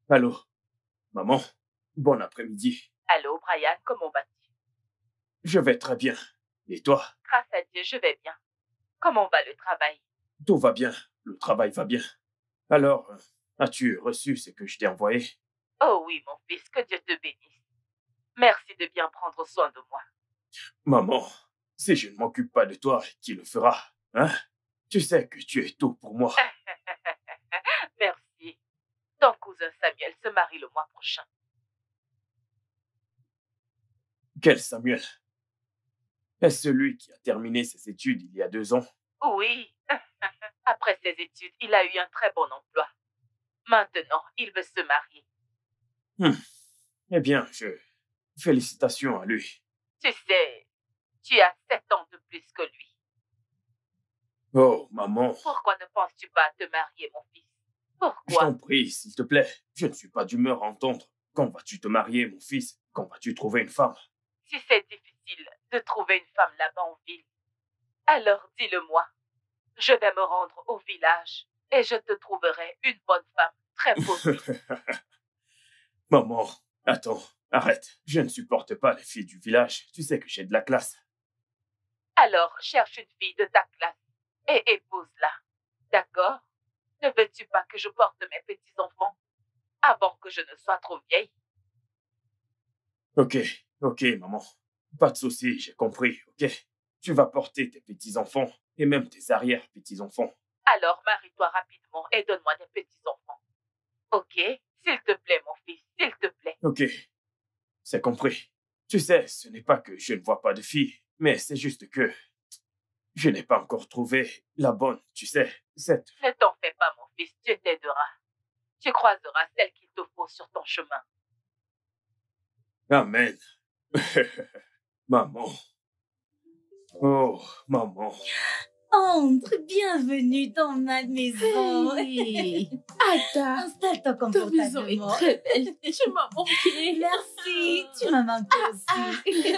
Allô, maman, bon après-midi. Allô, Brian, comment vas-tu? Je vais très bien. Et toi? Grâce à Dieu, je vais bien. Comment va le travail? Tout va bien, le travail va bien. Alors, as-tu reçu ce que je t'ai envoyé? Oh oui, mon fils, que Dieu te bénisse. Merci de bien prendre soin de moi. Maman, si je ne m'occupe pas de toi, qui le fera? Hein? Tu sais que tu es tout pour moi. Merci. Ton cousin Samuel se marie le mois prochain. Quel Samuel? Est-ce celui qui a terminé ses études il y a 2 ans? Oui. Après ses études, il a eu un très bon emploi. Maintenant, il veut se marier. Eh bien, félicitations à lui. Tu sais, tu as 7 ans de plus que lui. Oh, maman. Pourquoi ne penses-tu pas à te marier, mon fils? Je Pourquoi? t'en prie, s'il te plaît. Je ne suis pas d'humeur à entendre. Quand vas-tu te marier, mon fils? Quand vas-tu trouver une femme? Si c'est difficile de trouver une femme là-bas en ville, alors dis-le-moi. Je vais me rendre au village et je te trouverai une bonne femme très positive. Maman, attends, arrête. Je ne supporte pas les filles du village. Tu sais que j'ai de la classe. Alors cherche une fille de ta classe et épouse-la. D'accord? Ne veux-tu pas que je porte mes petits-enfants avant que je ne sois trop vieille? Ok, maman. Pas de souci, j'ai compris, ok? Tu vas porter tes petits-enfants et même tes arrière-petits-enfants. Alors marie-toi rapidement et donne-moi des petits-enfants. Ok? S'il te plaît, mon fils, s'il te plaît. Ok, c'est compris. Tu sais, ce n'est pas que je ne vois pas de filles, mais c'est juste que je n'ai pas encore trouvé la bonne, tu sais, cette... Ne t'en fais pas, mon fils, Dieu t'aidera. Tu croiseras celle qu'il te faut sur ton chemin. Amen. Maman. Oh, maman. Entre, bienvenue dans ma maison. Hey. Ada, Installe-toi ta maison est confortablement. très belle. Tu m'as manqué. Merci, tu m'as manqué aussi.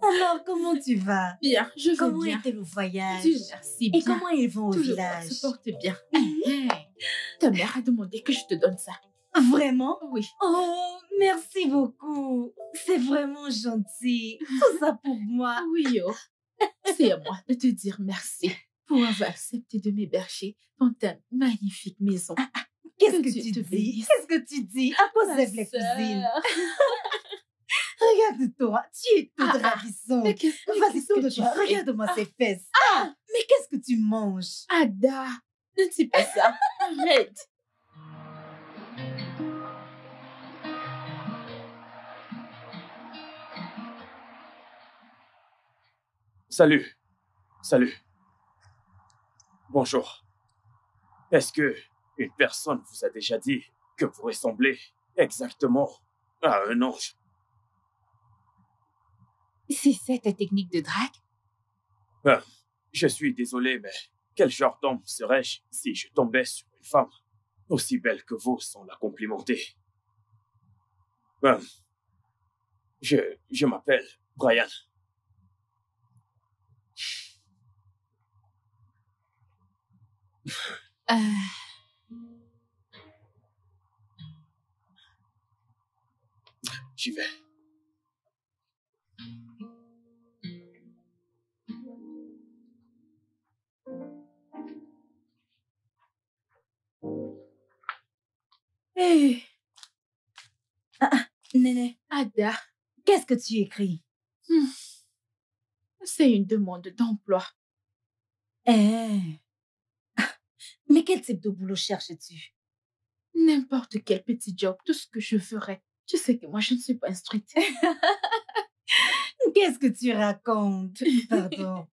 Alors, comment tu vas? Bien, je vais Comment bien. était le voyage? Dieu merci, Et bien. comment ils vont au Tout le monde village? se porte bien. Ta mère a demandé que je te donne ça. Vraiment? Oui. Oh, merci beaucoup. C'est vraiment gentil. Tout ça pour moi. Oui, oh. C'est à moi de te dire merci pour avoir accepté de m'héberger dans ta magnifique maison. Qu'est-ce Que que Dieu tu te dis? bénisse. Qu'est-ce que tu dis? À quoi Ma servent les cousines? sœur. Regarde-toi, tu es toute Mais ravissante. qu'est-ce Vas-y, que tu tourne-toi. fais? Regarde-moi ces fesses. Mais qu'est-ce que tu manges? Ada, ne dis pas ça. Arrête. Salut. Bonjour. Est-ce que une personne vous a déjà dit que vous ressemblez exactement à un ange? C'est ça ta technique de drague? Je suis désolé, mais quel genre d'homme serais-je si je tombais sur une femme aussi belle que vous sans la complimenter? Je m'appelle Brian. J'y vais. Hé! Néné, Ada, qu'est-ce que tu écris? c'est une demande d'emploi. Eh, mais quel type de boulot cherches-tu? N'importe quel petit job, tout ce que je ferais. Tu sais que moi, je ne suis pas instruite. Qu'est-ce que tu racontes? Pardon.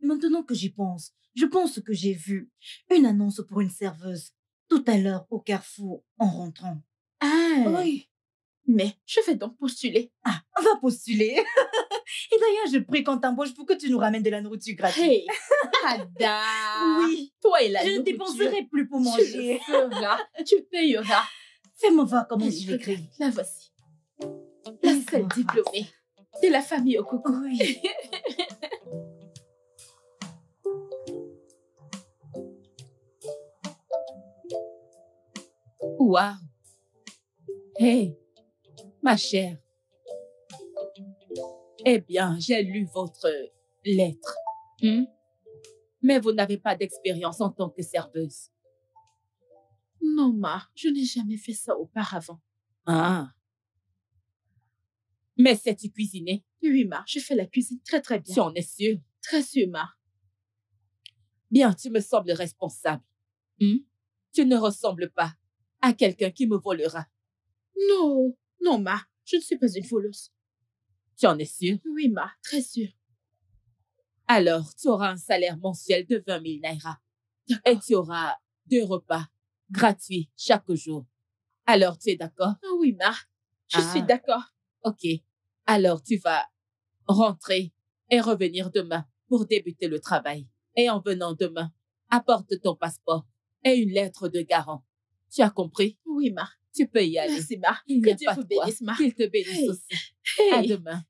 Maintenant que j'y pense, je pense que j'ai vu une annonce pour une serveuse tout à l'heure au carrefour en rentrant. Ah, Oui. mais je vais donc postuler. Ah, va postuler. Et d'ailleurs, je prie qu'on t'embauche pour que tu nous ramènes de la nourriture gratuite. Hey, Ada. Oui. Toi et la Je ne nourriture, dépenserai plus pour tu manger. le feras, tu payeras. Fais-moi voir comment Allez, tu l'écris. regarde, la voici. La seule D'accord. diplômée de la famille au coco. Oui. Waouh! Hé, ma chère. Eh bien, j'ai lu votre lettre. Mais vous n'avez pas d'expérience en tant que serveuse. Non, Ma, je n'ai jamais fait ça auparavant. Ah. Mais sais-tu cuisiner? Oui, Ma, je fais la cuisine très très bien. Si on est sûr. Très sûr, Ma. Bien, tu me sembles responsable. Tu ne ressembles pas à quelqu'un qui me volera. Non, non, Ma, je ne suis pas une voleuse. Tu en es sûr? Oui, Ma, très sûr. Alors, tu auras un salaire mensuel de 20 000 naira. Et tu auras 2 repas gratuits chaque jour. Alors, tu es d'accord? Ah oui, Ma, je suis d'accord. Ok. Alors, tu vas rentrer et revenir demain pour débuter le travail. Et en venant demain, apporte ton passeport et une lettre de garant. Tu as compris? Oui, Ma. Tu peux y aller. Merci, Ma. Il n'y Que a Dieu pas vous de quoi. bénisse, Ma. Qu'il te bénisse Hey. aussi. Hey. À demain.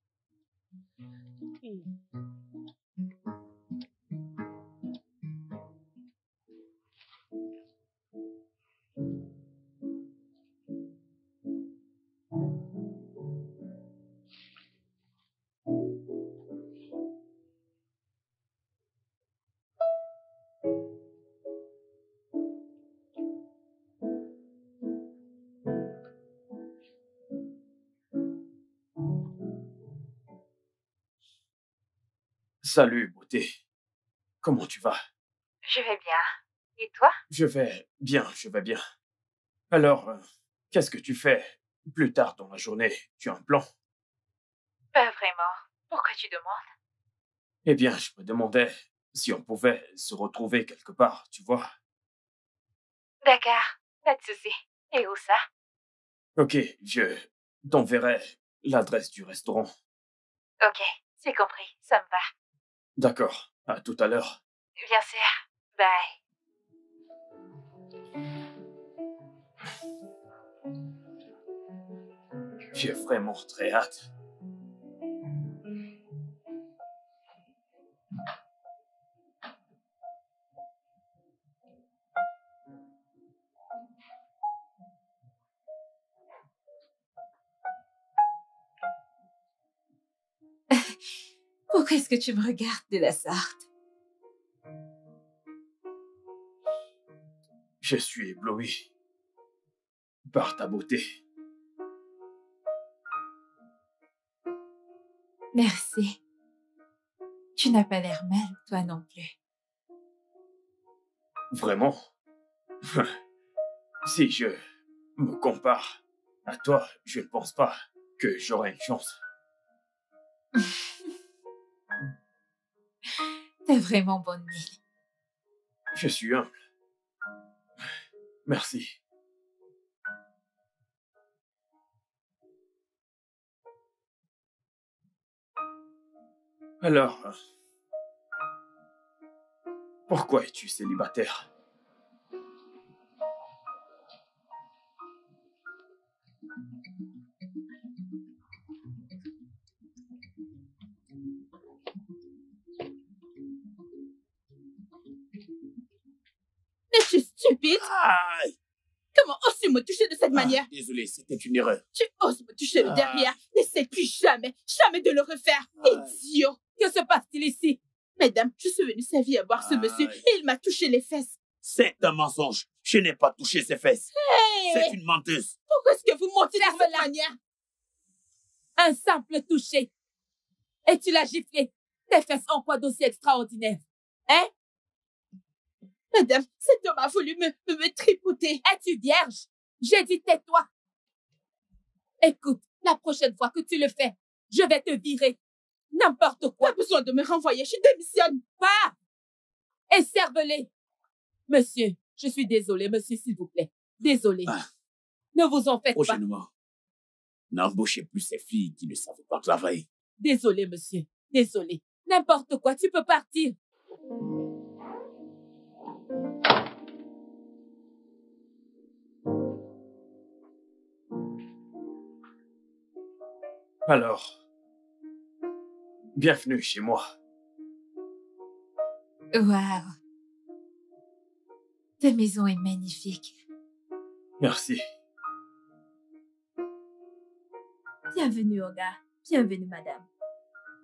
Salut, beauté. Comment tu vas? Je vais bien. Et toi? Je vais bien. Alors, qu'est-ce que tu fais plus tard dans la journée? Tu as un plan? Pas vraiment. Pourquoi tu demandes? Eh bien, je me demandais si on pouvait se retrouver quelque part, tu vois. D'accord. Pas de souci. Et où ça? Ok, je t'enverrai l'adresse du restaurant. Ok, c'est compris. Ça me va. D'accord, à tout à l'heure. Bien sûr. Bye. J'ai vraiment très hâte. Pourquoi est-ce que tu me regardes de la sorte? Je suis ébloui par ta beauté. Merci. Tu n'as pas l'air mal, toi non plus. Vraiment? Si je me compare à toi, je ne pense pas que j'aurai une chance. T'es vraiment bonne mine. Je suis humble. Merci. Alors, pourquoi es-tu célibataire? stupide! Aïe! Comment oses-tu me toucher de cette manière? Désolé, c'était une erreur. Tu oses me toucher le derrière. N'essaie plus jamais, jamais de le refaire. Idiot! Que se passe-t-il ici? Mesdames, je suis venue servir à boire ce monsieur et il m'a touché les fesses. C'est un mensonge. Je n'ai pas touché ses fesses. Hey! C'est une menteuse. Pourquoi est-ce que vous mentez de cette Ferme-la. manière? Un simple toucher. Et tu l'as giflé. Tes fesses ont quoi d'aussi extraordinaire? Hein? Madame, cet homme a voulu me tripoter. Es-tu vierge? J'ai dit tais-toi. Écoute, la prochaine fois que tu le fais, je vais te virer. N'importe quoi. Pas besoin de me renvoyer, je démissionne. Pas. Et serve-les. Monsieur, je suis désolée, monsieur, s'il vous plaît. Désolée. Ne vous en faites pas. Prochainement, n'embauchez plus ces filles qui ne savent pas travailler. Désolée, monsieur. Désolée. N'importe quoi, tu peux partir. Alors, bienvenue chez moi. Waouh! Ta maison est magnifique. Merci. Bienvenue, Olga. Bienvenue, madame.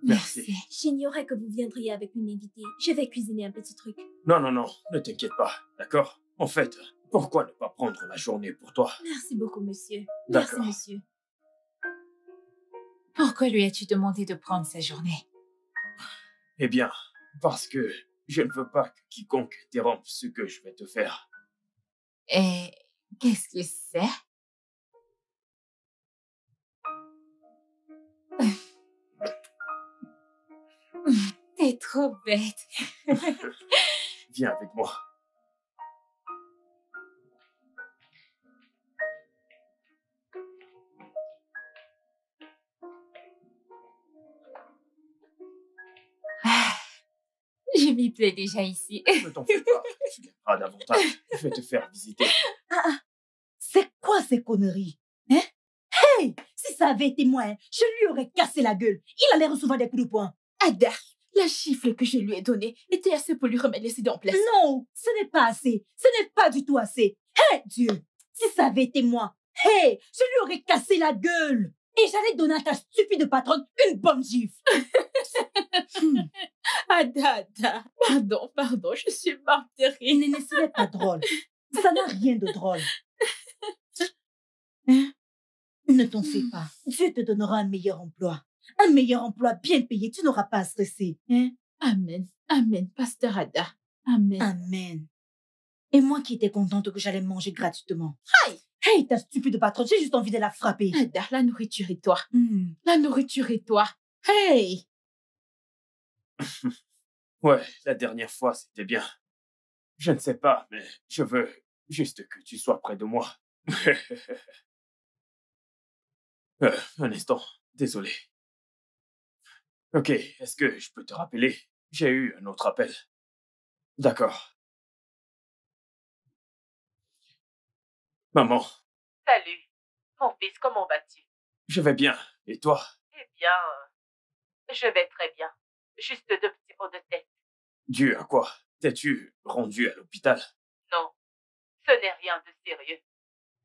Merci. J'ignorais que vous viendriez avec une invitée. Je vais cuisiner un petit truc. Non, ne t'inquiète pas, d'accord? En fait, pourquoi ne pas prendre la journée pour toi? Merci beaucoup, monsieur. Merci, D'accord. monsieur. Pourquoi lui as-tu demandé de prendre sa journée? Eh bien, parce que je ne veux pas que quiconque interrompe ce que je vais te faire. Et qu'est-ce que c'est? T'es trop bête. Viens avec moi. Je m'y plais déjà ici. Ne t'en fais pas, tu l'aimeras davantage. Je vais te faire visiter. C'est quoi ces conneries? Hein? Hey! Si ça avait été moi, hein, je lui aurais cassé la gueule. Il allait recevoir des coups de poing. Ada, la gifle que je lui ai donnée était assez pour lui remettre les idées en place. Non, ce n'est pas assez. Ce n'est pas du tout assez. Hey, Dieu! Si ça avait été moi, hey! Je lui aurais cassé la gueule. Et j'allais donner à ta stupide patronne une bonne gifle. Ada, pardon, je suis morte de rire. Néné, ce n'est pas drôle. Ça n'a rien de drôle. Hein? Ne t'en fais pas. Dieu te donnera un meilleur emploi. Un meilleur emploi bien payé. Tu n'auras pas à stresser. Hein? Amen, amen, pasteur Ada. Amen. Amen. Et moi qui étais contente que j'allais manger gratuitement. Aïe! Hey, ta stupide patronne, j'ai juste envie de la frapper. Ada, la nourriture et toi. Hmm. La nourriture et toi. Hey! Ouais, la dernière fois, c'était bien. Je ne sais pas, mais je veux juste que tu sois près de moi. Un instant, désolé. Ok, est-ce que je peux te rappeler? J'ai eu un autre appel. D'accord. Maman, Salut. Mon fils, comment vas-tu? je vais bien. Et toi? Eh bien, je vais très bien. Juste 2 petits maux de tête. Dû à quoi? T'es-tu rendu à l'hôpital? Non, ce n'est rien de sérieux.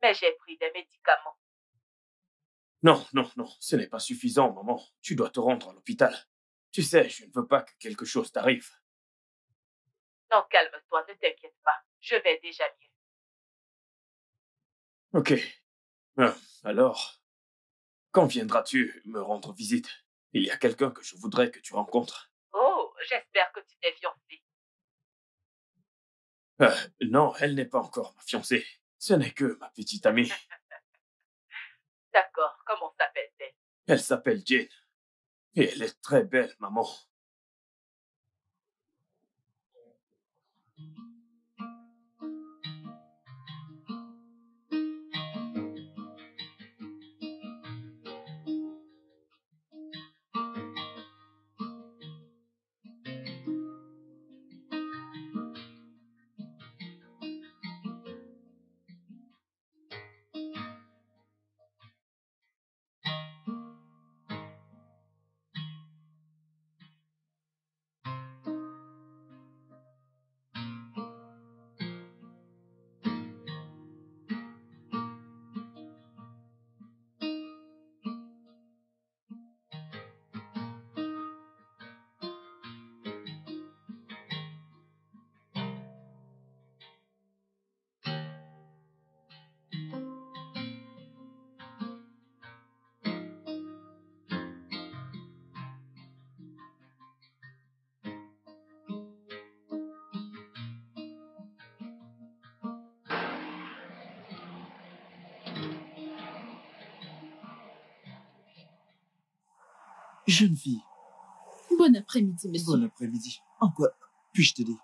Mais j'ai pris des médicaments. Non, ce n'est pas suffisant, maman. Tu dois te rendre à l'hôpital. Tu sais, je ne veux pas que quelque chose t'arrive. Non, calme-toi, ne t'inquiète pas. Je vais déjà mieux. Ok. Alors, quand viendras-tu me rendre visite? Il y a quelqu'un que je voudrais que tu rencontres. Oh, j'espère que tu t'es fiancée. Non, elle n'est pas encore ma fiancée. Ce n'est que ma petite amie. D'accord, comment s'appelle-t-elle? Elle s'appelle Jane. Et elle est très belle, maman. Jeune fille, Bon après-midi, monsieur. bon après-midi. En quoi puis-je t'aider?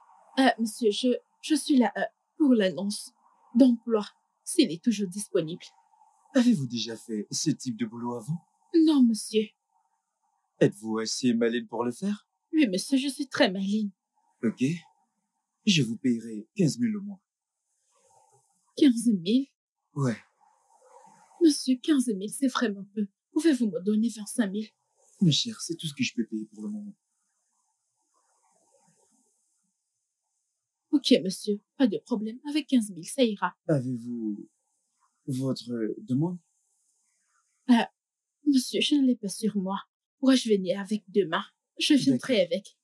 Monsieur, je suis là pour l'annonce d'emploi, s'il est toujours disponible. Avez-vous déjà fait ce type de boulot avant? Non, monsieur. Êtes-vous assez maligne pour le faire? Oui, monsieur, je suis très maligne. Ok. Je vous payerai 15 000 au mois. 15 000? Ouais. Monsieur, 15 000, c'est vraiment peu. Pouvez-vous me donner 25 000? Ma chère, c'est tout ce que je peux payer pour le moment. Ok, monsieur, pas de problème. Avec 15 000, ça ira. Avez-vous votre demande? Monsieur, je ne l'ai pas sur moi. Pourrais-je venir avec demain? Je viendrai avec.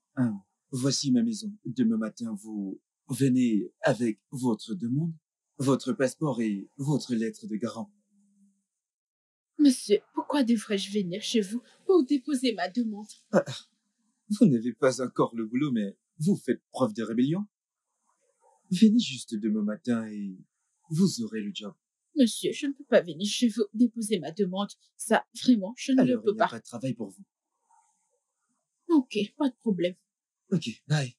Voici ma maison. Demain matin, vous venez avec votre demande, votre passeport et votre lettre de garant. Monsieur, pourquoi devrais-je venir chez vous pour déposer ma demande? Vous n'avez pas encore le boulot, mais vous faites preuve de rébellion. Venez juste demain matin et vous aurez le job. Monsieur, je ne peux pas venir chez vous déposer ma demande. Ça, vraiment, je ne le Alors, peux il n'y a pas. pas de travail pour vous. Ok, pas de problème. Ok, bye.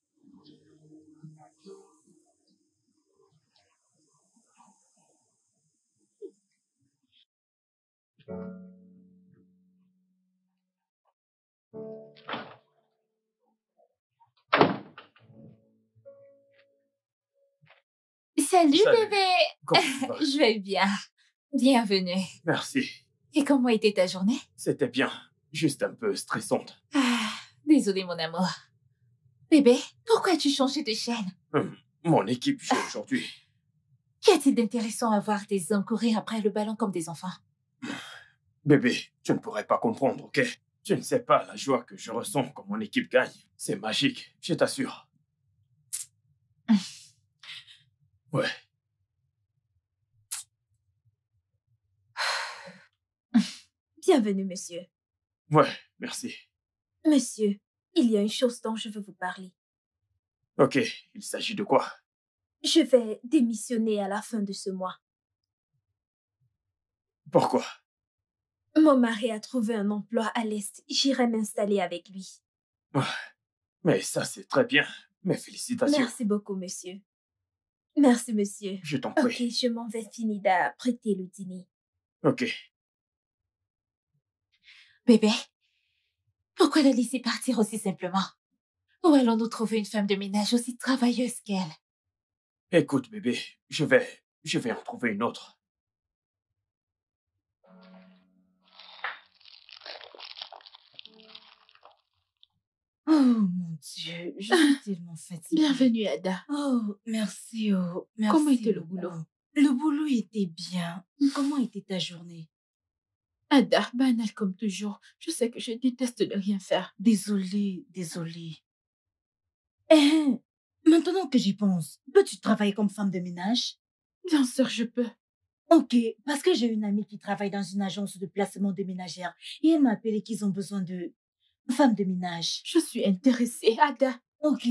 Salut, Salut. bébé. Comment tu vas? Je vais bien. Bienvenue. Merci. Et comment était ta journée? C'était bien. Juste un peu stressante. Désolée, mon amour. Bébé, pourquoi as-tu changé de chaîne? Mon équipe joue aujourd'hui. Qu'y a-t-il d'intéressant à voir des hommes courir après le ballon comme des enfants? Bébé, tu ne pourrais pas comprendre, ok? Tu ne sais pas la joie que je ressens quand mon équipe gagne. C'est magique, je t'assure. Ouais. Bienvenue, monsieur. Ouais, merci. Monsieur, il y a une chose dont je veux vous parler. Ok, il s'agit de quoi? Je vais démissionner à la fin de ce mois. Pourquoi? Mon mari a trouvé un emploi à l'Est. J'irai m'installer avec lui. Mais ça, c'est très bien. Mes félicitations. Merci beaucoup, monsieur. Merci, monsieur. Je t'en Ok, prie. je m'en vais finir d'apprêter le dîner. Ok. Bébé, pourquoi la laisser partir aussi simplement? Où allons-nous trouver une femme de ménage aussi travailleuse qu'elle? Écoute, bébé, je vais en trouver une autre. Oh mon Dieu, je suis tellement fatiguée. Bienvenue, Ada. Oh, merci, oh, merci. Comment était le boulot? Le boulot était bien. Comment était ta journée? Ada, banal comme toujours. Je sais que je déteste ne rien faire. Désolée. Eh, maintenant que j'y pense, peux-tu travailler comme femme de ménage? Bien sûr, je peux. Ok, parce que j'ai une amie qui travaille dans une agence de placement de ménagères et elle m'a appelé qu'ils ont besoin de femmes de ménage. Je suis intéressée, Ada. Ok,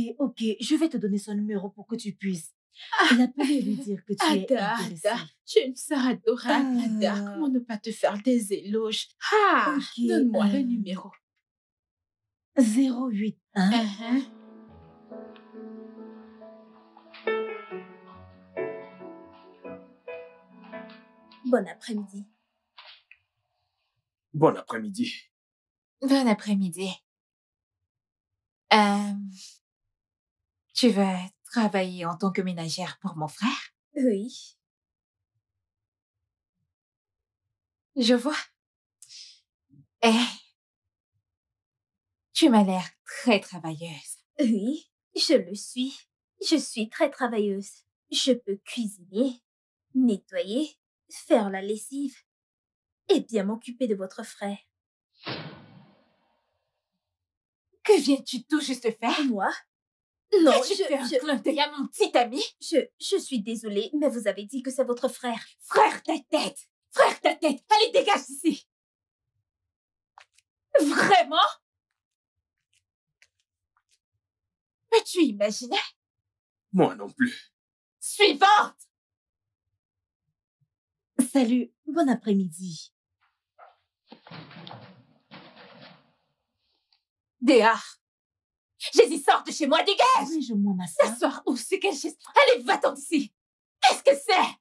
je vais te donner son numéro pour que tu puisses l'appeler et lui dire que tu es intéressée. Ada, tu es une sœur adorable, Ada. Comment ne pas te faire des éloges? Ok, Donne-moi le numéro. 081 Bon après-midi. Bon après-midi. Bon après-midi. Tu vas travailler en tant que ménagère pour mon frère? Oui. Je vois. Tu m'as l'air très travailleuse. Oui, je le suis. Je suis très travailleuse. Je peux cuisiner, nettoyer, faire la lessive et bien m'occuper de votre frère. Que viens-tu tout juste faire? Moi? Non, As-tu fait un clin d'œil à mon petit ami? je suis désolée, mais vous avez dit que c'est votre frère. Frère ta tête! Frère ta tête! Allez, dégage d'ici! Vraiment? Peux-tu imaginer? Moi non plus. Suivante! Salut, bon après-midi. Dehors. J'ai dit, sors de chez moi, dégage! Arrange-moi, ma soeur. S'asseoir où? C'est quelle chaise? Allez, va-t'en d'ici! Qu'est-ce que c'est?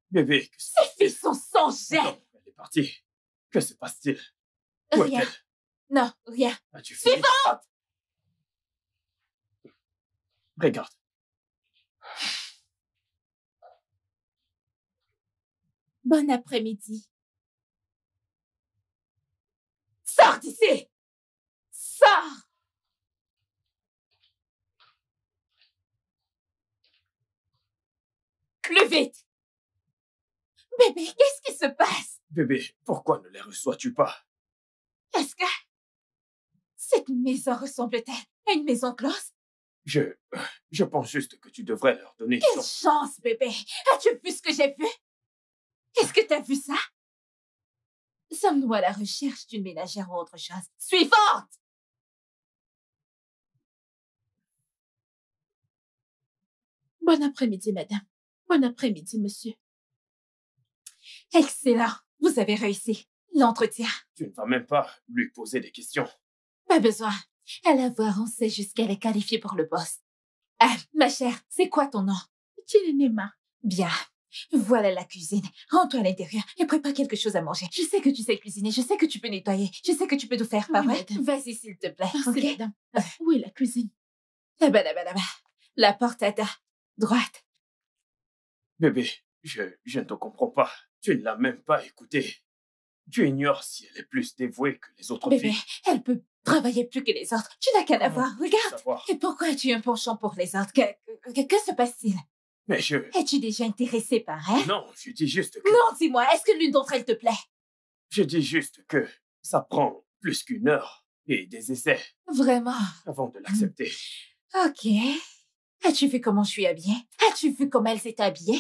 Bébé, que Ces filles sont sans gêne! Non, elle est partie. Que se passe-t-il? Où Rien. est-elle? Non, rien. As-tu fini? Suivante! Regarde. Bon après-midi. Sors d'ici! Sors! Plus vite! Bébé, qu'est-ce qui se passe? Bébé, pourquoi ne les reçois-tu pas? Est-ce que cette maison ressemble-t-elle à une maison close? Je pense juste que tu devrais leur donner Quelle chance, bébé! As-tu vu ce que j'ai vu? Est-ce que t'as vu ça? Sommes-nous à la recherche d'une ménagère ou autre chose? Suivante! Bon après-midi, madame. Bon après-midi, monsieur. Excellent. Vous avez réussi. L'entretien. Tu ne vas même pas lui poser des questions. Pas besoin. À la voir, on sait jusqu'elle est qualifiée pour le poste. Ah, ma chère, c'est quoi ton nom? Chilinema. Bien. Voilà la cuisine. Rentre-toi à l'intérieur et prépare quelque chose à manger. Je sais que tu sais cuisiner, je sais que tu peux nettoyer, je sais que tu peux tout faire, pas Oui, vrai? madame. Vas-y, s'il te plaît. Merci, ok? madame. Où est la cuisine? Là-bas, là-bas, là-bas. La porte à ta droite. Bébé, je ne te comprends pas. Tu ne l'as même pas écoutée. Tu ignores si elle est plus dévouée que les autres Bébé, filles. elle peut travailler plus que les autres. Tu n'as qu'à la voir. Regarde. Savoir. Et pourquoi as-tu un penchant pour les autres? Que se passe-t-il? Mais Es-tu déjà intéressé par elle? Non, je dis juste que... Non, dis-moi, est-ce que l'une d'entre elles te plaît? Je dis juste que ça prend plus qu'1 heure et des essais Vraiment? avant de l'accepter. Ok. As-tu vu comment je suis habillée? As-tu vu comment elle s'est habillée?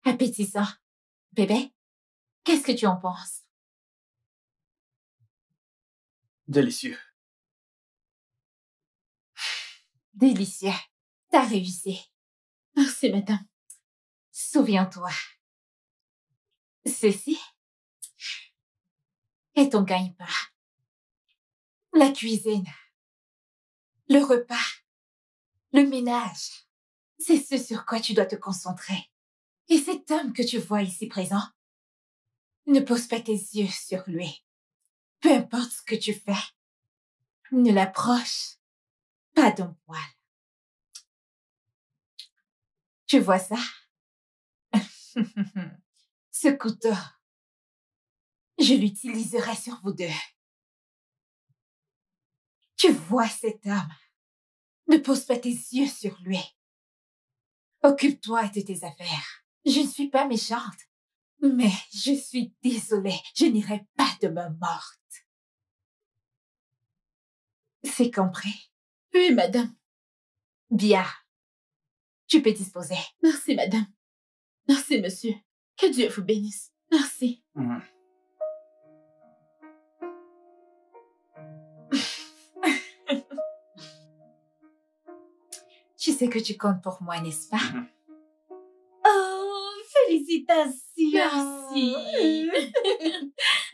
Appétissant. Bébé, qu'est-ce que tu en penses? Délicieux. Délicieux. T'as réussi. Merci, madame. Souviens-toi. Ceci est ton gagne-pain. La cuisine. Le repas. Le ménage. C'est ce sur quoi tu dois te concentrer. Et cet homme que tu vois ici présent, ne pose pas tes yeux sur lui. Peu importe ce que tu fais, ne l'approche pas d'un poil. Tu vois ça? Ce couteau, je l'utiliserai sur vous deux. Tu vois cet homme? Ne pose pas tes yeux sur lui. Occupe-toi de tes affaires. Je ne suis pas méchante, mais je suis désolée. Je n'irai pas de main morte. C'est compris? Oui, madame. Bien. Tu peux disposer. Merci, madame. Merci, monsieur. Que Dieu vous bénisse. Merci. Je sais que tu comptes pour moi, n'est-ce pas? Oh, félicitations! Merci.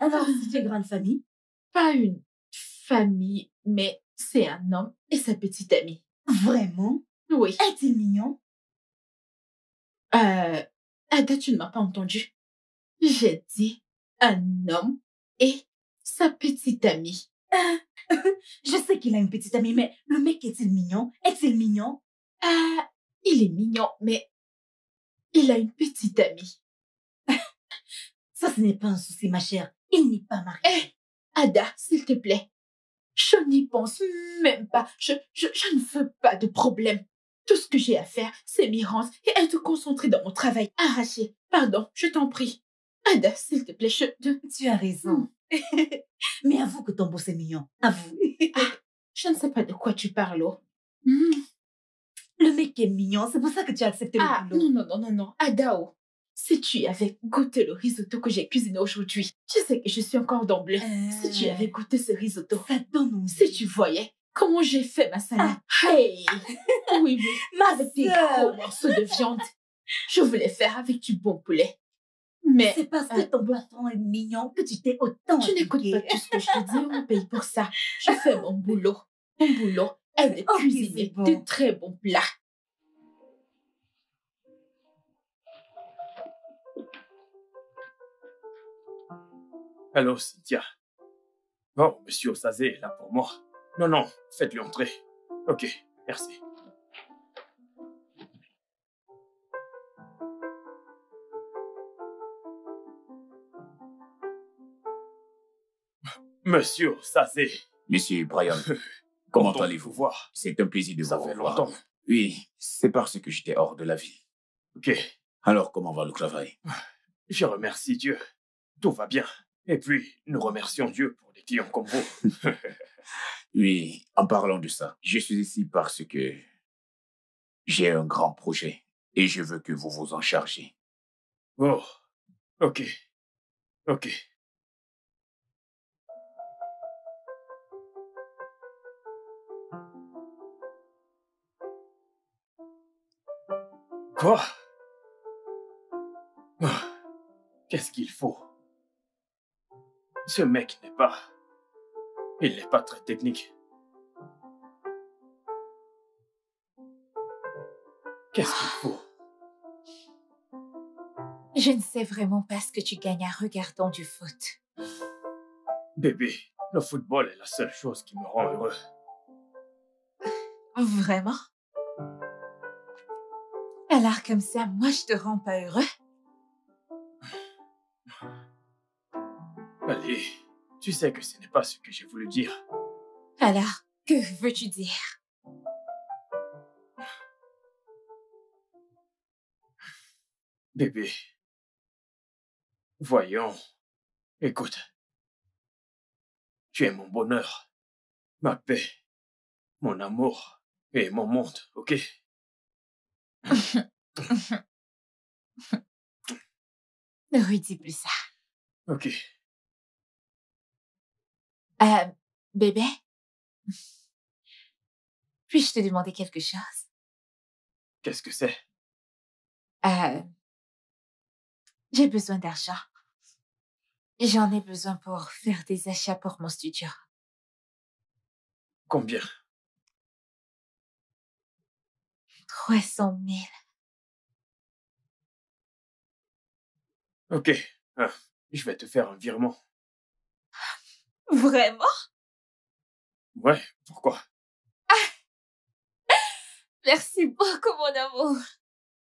Alors, c'est une grande famille? Pas une famille, mais c'est un homme et sa petite amie. Vraiment? Oui. Est-il mignon? Ada, tu ne m'as pas entendu. J'ai dit un homme et sa petite amie. Je sais qu'il a une petite amie, mais le mec est-il mignon? Est-il mignon? Il est mignon, mais il a une petite amie. Ça, ce n'est pas un souci, ma chère. Il n'est pas marié. Ada, s'il te plaît. Je n'y pense même pas. Je ne veux pas de problème. Tout ce que j'ai à faire, c'est m'y rendre et être concentrée dans mon travail. Arraché. Pardon, je t'en prie. Ada, s'il te plaît, Tu as raison. Mais avoue que ton beau c'est mignon. Avoue. Je ne sais pas de quoi tu parles. Oh. Le mec est mignon, c'est pour ça que tu as accepté le boulot. Non. Adao, si tu avais goûté le risotto que j'ai cuisiné aujourd'hui, tu sais que je suis encore dans bleu. Si tu avais goûté ce risotto, Ça donne envie. si tu voyais comment j'ai fait ma salade. Hey! Oui, Ma avec des gros morceaux de viande. Je voulais faire avec du bon poulet. Mais c'est parce que ton patron est mignon que tu t'es autant tu n'écoutes pas tout ce que je te dis, on me paye pour ça. Je fais mon boulot. Mon boulot est de cuisiner c'est bon. de très bons plats. Allô, Cynthia. Oh, monsieur Osazé est là pour moi. Non, faites-lui entrer. Ok, merci. Monsieur Osazé. Monsieur Brian, comment Content de allez-vous? vous voir. C'est un plaisir de Ça vous fait revoir. longtemps. Oui, c'est parce que j'étais hors de la ville. Ok, Alors, comment va le travail? je remercie Dieu. Tout va bien. Et puis, nous remercions Dieu pour des clients comme vous. Oui, en parlant de ça, je suis ici parce que j'ai un grand projet et je veux que vous vous en chargez. Oh, ok. Quoi? Ah, qu'est-ce qu'il faut? Ce mec il n'est pas très technique. Qu'est-ce qu'il faut? Je ne sais vraiment pas ce que tu gagnes en regardant du foot. Bébé, le football est la seule chose qui me rend heureux. Vraiment? Alors comme ça, moi je te rends pas heureux? Allez, tu sais que ce n'est pas ce que j'ai voulu dire. Alors, que veux-tu dire? Bébé, voyons, écoute, tu es mon bonheur, ma paix, mon amour et mon monde, ok? Ne redis plus ça. Ok. Bébé? Puis-je te demander quelque chose? Qu'est-ce que c'est? J'ai besoin d'argent. J'en ai besoin pour faire des achats pour mon studio. Combien? 300 000. Ok, je vais te faire un virement. Vraiment? Ouais, pourquoi? Merci beaucoup, mon amour.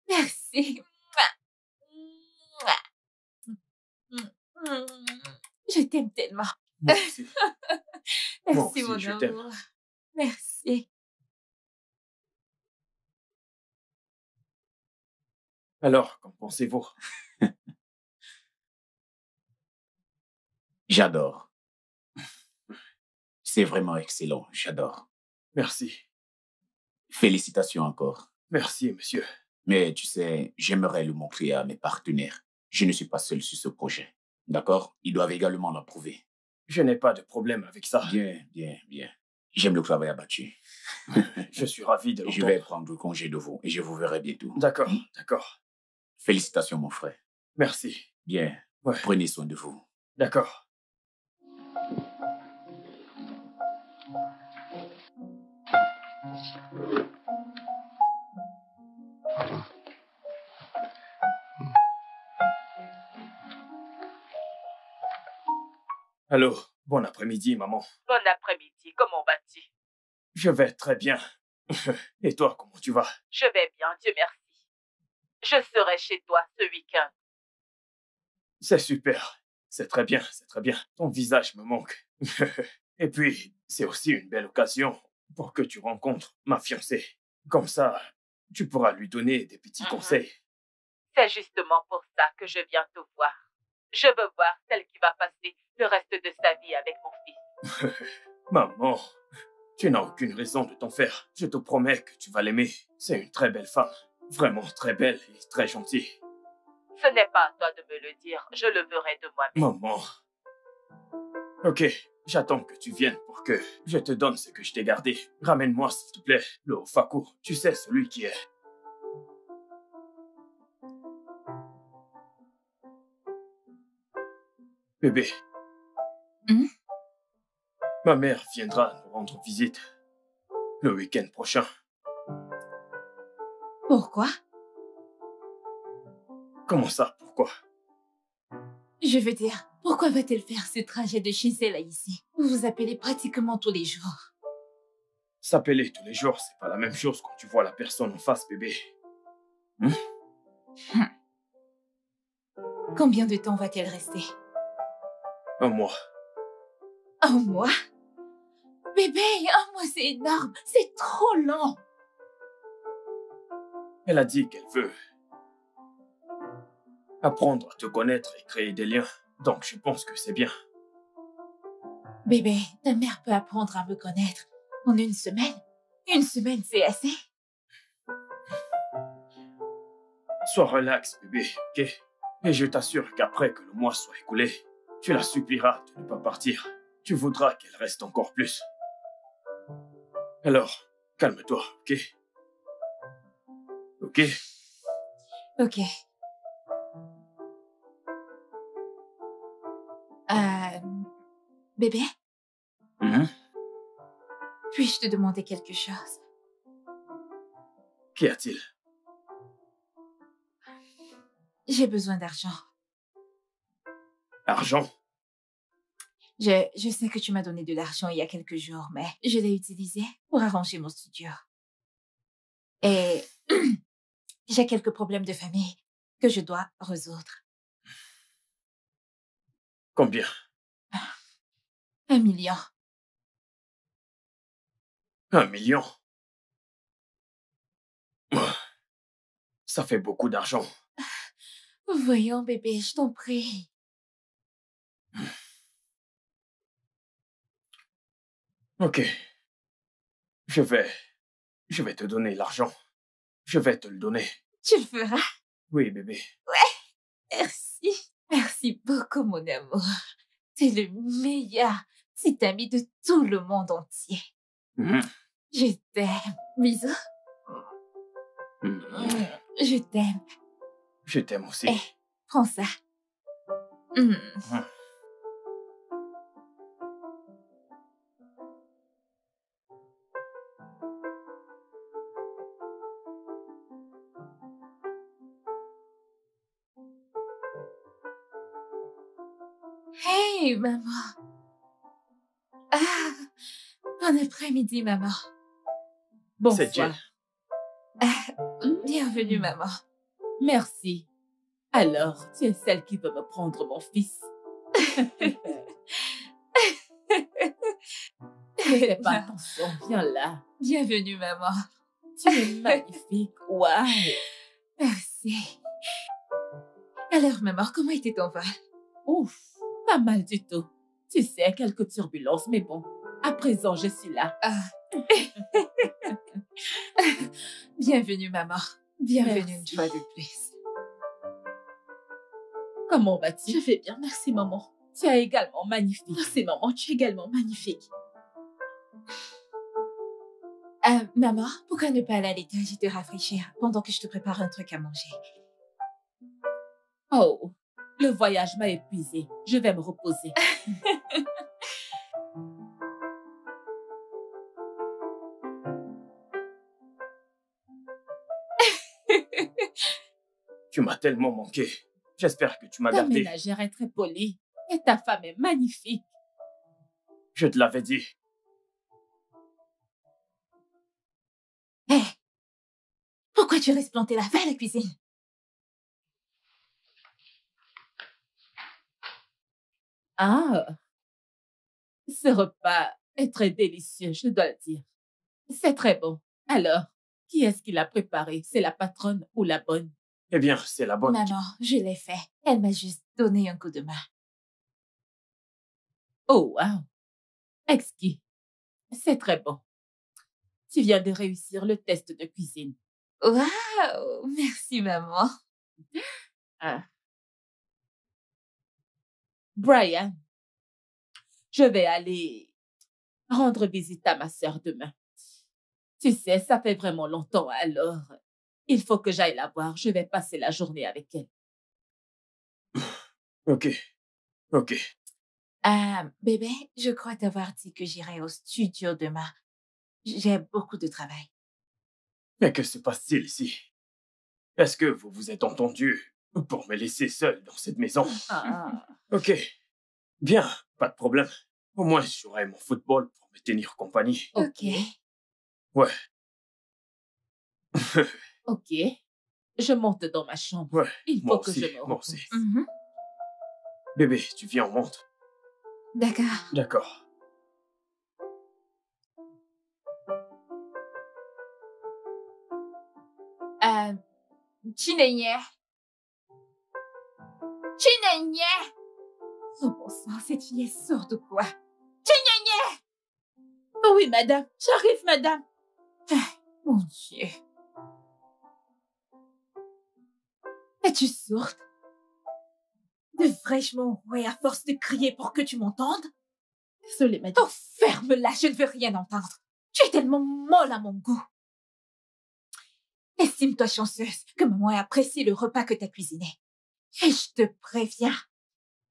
Merci. Je t'aime tellement. Moi aussi. Merci, Moi aussi, mon je t'aime. amour. Merci. Alors, qu'en pensez-vous? J'adore. C'est vraiment excellent, j'adore. Merci. Félicitations encore. Merci, monsieur. Mais tu sais, j'aimerais le montrer à mes partenaires. Je ne suis pas seul sur ce projet. D'accord? Ils doivent également l'approuver. Je n'ai pas de problème avec ça. Bien. J'aime le travail abattu. Je suis ravi de Je vais l'entendre. prendre congé de vous et je vous verrai bientôt. D'accord. Félicitations, mon frère. Merci. Bien. Ouais. Prenez soin de vous. D'accord. Allô, bon après-midi, maman. Bon après-midi, comment vas-tu? Je vais très bien. Et toi, comment tu vas? Je vais bien, Dieu merci. Je serai chez toi ce week-end. C'est super. C'est très bien. Ton visage me manque. Et puis, c'est aussi une belle occasion pour que tu rencontres ma fiancée. Comme ça, tu pourras lui donner des petits conseils. C'est justement pour ça que je viens te voir. Je veux voir celle qui va passer le reste de sa vie avec mon fils. Maman, tu n'as aucune raison de t'en faire. Je te promets que tu vas l'aimer. C'est une très belle femme. Vraiment très belle et très gentille. Ce n'est pas à toi de me le dire. Je le verrai de moi-même. Maman. Ok, j'attends que tu viennes pour que je te donne ce que je t'ai gardé. Ramène-moi, s'il te plaît, le Ofaku. Tu sais, celui qui est... Bébé. Ma mère viendra nous rendre visite le week-end prochain. Pourquoi? Comment ça, pourquoi? Je veux dire, pourquoi va-t-elle faire ce trajet de chez elle à ici? Vous vous appelez pratiquement tous les jours. S'appeler tous les jours, c'est pas la même chose quand tu vois la personne en face, bébé. Combien de temps va-t-elle rester? Un mois. Un mois? Bébé, un mois c'est énorme, c'est trop long. Elle a dit qu'elle veut apprendre à te connaître et créer des liens. Donc je pense que c'est bien. Bébé, ta mère peut apprendre à me connaître en une semaine. Une semaine, c'est assez. Sois relax, bébé, ok? Et je t'assure qu'après que le mois soit écoulé, tu la supplieras de ne pas partir. Tu voudras qu'elle reste encore plus. Alors, calme-toi, ok? Ok? Ok. Bébé, puis-je te demander quelque chose? Qu'y a-t-il? J'ai besoin d'argent. Argent? Je sais que tu m'as donné de l'argent il y a quelques jours, mais je l'ai utilisé pour arranger mon studio. Et j'ai quelques problèmes de famille que je dois résoudre. Combien? 1 million. 1 million? Ça fait beaucoup d'argent. Voyons, bébé, je t'en prie. Ok. Je vais te donner l'argent. Je vais te le donner. Tu le feras? Oui, bébé. Ouais, merci. Merci beaucoup, mon amour. T'es le meilleur petit ami de tout le monde entier. Je t'aime. Bisous. Je t'aime. Je t'aime aussi. Eh, prends ça. Hey, maman. Ah, bon après-midi, maman. C'est Jill. Bienvenue, maman. Merci. Alors, tu es celle qui veut me prendre mon fils. Ne fais pas attention, viens là. Bienvenue, maman. Tu es magnifique, waouh. Merci. Alors, maman, comment était ton vol? Ouf, pas mal du tout. Tu sais, quelques turbulences, mais bon, à présent, je suis là. Bienvenue, maman. Bienvenue Merci. une fois de plus. Comment vas-tu? Je vais bien, merci maman. Tu es également magnifique. Merci maman, tu es également magnifique. Maman, pourquoi ne pas aller à l'étage et te rafraîchir pendant que je te prépare un truc à manger? Oh, le voyage m'a épuisée. Je vais me reposer. Tu m'as tellement manqué. J'espère que tu m'as Ta gardé. ménagère est très polie et ta femme est magnifique. Je te l'avais dit. Hé! Pourquoi tu restes planté là? Va à la cuisine. Ah, Ce repas est très délicieux, je dois le dire. C'est très bon. Alors, qui est-ce qui l'a préparé? C'est la patronne ou la bonne? Eh bien, c'est la bonne. Maman, je l'ai fait. Elle m'a juste donné un coup de main. Oh, wow. Exquis. C'est très bon. Tu viens de réussir le test de cuisine. Waouh! Merci, maman. Ah. Brian, je vais aller rendre visite à ma sœur demain. Tu sais, ça fait vraiment longtemps, alors il faut que j'aille la voir. Je vais passer la journée avec elle. Ok. Bébé, je crois t'avoir dit que j'irai au studio demain. J'ai beaucoup de travail. Mais que se passe-t-il ici? Est-ce que vous vous êtes entendu pour me laisser seul dans cette maison? Ah. Ok. Bien, pas de problème. Au moins, j'aurai mon football pour me tenir compagnie. Ok. Ouais. Ok. Je monte dans ma chambre. Ouais, Il faut moi que aussi, je me moi repose. aussi. Mhm. Bébé, tu viens, on monte. D'accord. D'accord. Chinenye. Oh bon sang, cette fille est sourde ou quoi? Oh oui, madame. J'arrive, madame. Mon Dieu. Es-tu sourde? Devrais-je m'enrouer à force de crier pour que tu m'entendes? Désolée, madame. Oh, ferme-la, je ne veux rien entendre. Tu es tellement molle à mon goût. Estime-toi chanceuse que maman ait apprécié le repas que t'as cuisiné. Et je te préviens,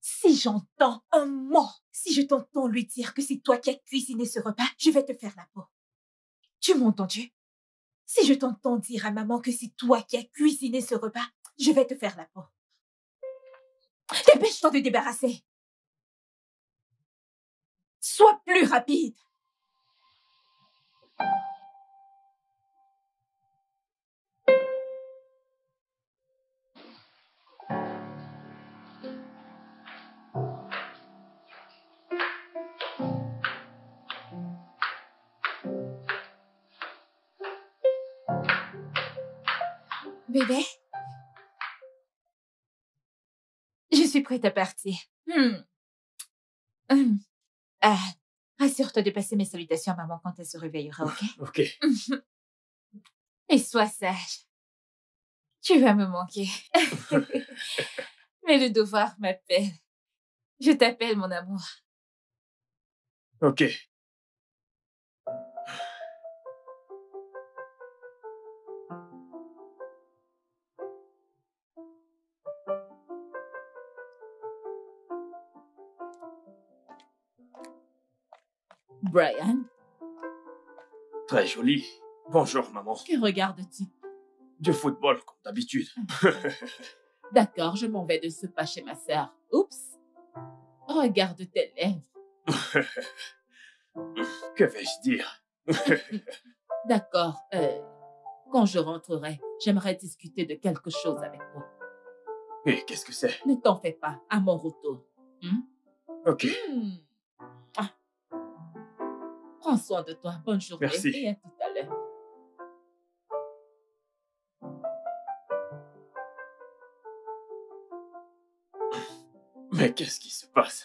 si j'entends un mot, si je t'entends lui dire que c'est toi qui as cuisiné ce repas, je vais te faire la peau. Tu m'as entendu? Si je t'entends dire à maman que c'est toi qui as cuisiné ce repas, je vais te faire la peau. Dépêche-toi de te débarrasser. Sois plus rapide. Bébé, je suis prête à partir. Rassure-toi de passer mes salutations à maman quand elle se réveillera, ok? Ok. Et sois sage. Tu vas me manquer. Mais le devoir m'appelle. Je t'appelle, mon amour. Ok. Brian, Très joli. Bonjour, maman. que regardes-tu? Du football, comme d'habitude. D'accord, je m'en vais de ce pas chez ma sœur. Oups. Regarde tes lèvres. Que vais-je dire? D'accord. Quand je rentrerai, j'aimerais discuter de quelque chose avec toi. Et qu'est-ce que c'est? Ne t'en fais pas, à mon retour. Ok. Ah. Prends soin de toi. Bonne journée. Merci. Et à tout à l'heure. Mais qu'est-ce qui se passe?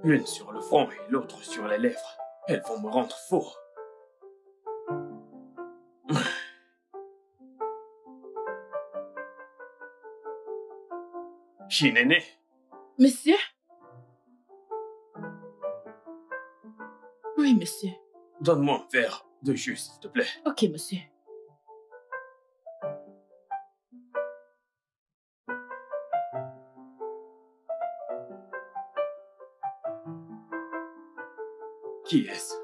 L'une sur le front et l'autre sur les lèvres. Elles vont me rendre fou. Chinene, Monsieur? Oui, monsieur. donne-moi un verre de jus, s'il te plaît. Ok, monsieur. Qui est-ce?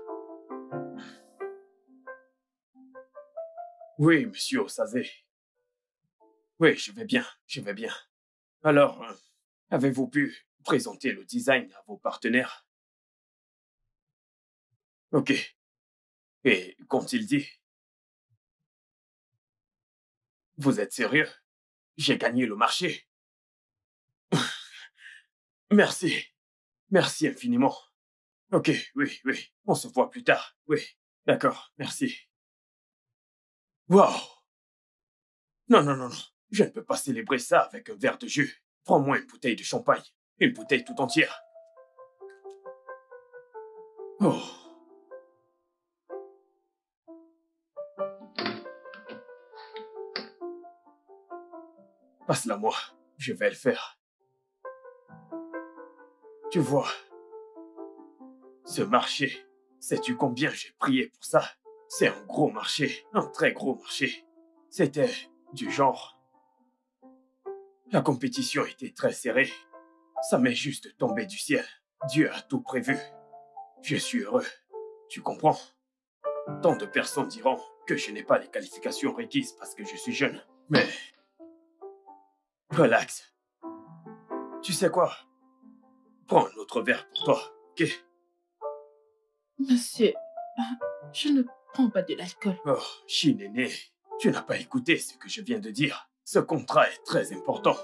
Oui, monsieur Osazé. Oui, je vais bien, je vais bien. Alors, avez-vous pu présenter le design à vos partenaires? Ok. Et qu'ont-ils dit? Vous êtes sérieux? J'ai gagné le marché. Merci. Merci infiniment. Ok, oui, oui. On se voit plus tard. Oui, d'accord, merci. Wow! Non, non, non, non. Je ne peux pas célébrer ça avec un verre de jus. Prends-moi une bouteille de champagne. Une bouteille tout entière. Oh. Passe-la moi. Je vais le faire. Tu vois, ce marché, sais-tu combien j'ai prié pour ça? C'est un gros marché, un très gros marché. C'était du genre... La compétition était très serrée. Ça m'est juste tombé du ciel. Dieu a tout prévu. Je suis heureux. Tu comprends? Tant de personnes diront que je n'ai pas les qualifications requises parce que je suis jeune. Mais... relax. Tu sais quoi? Prends un autre verre pour toi, ok? Monsieur, je ne prends pas de l'alcool. Oh, Shinene, tu n'as pas écouté ce que je viens de dire. Ce contrat est très important.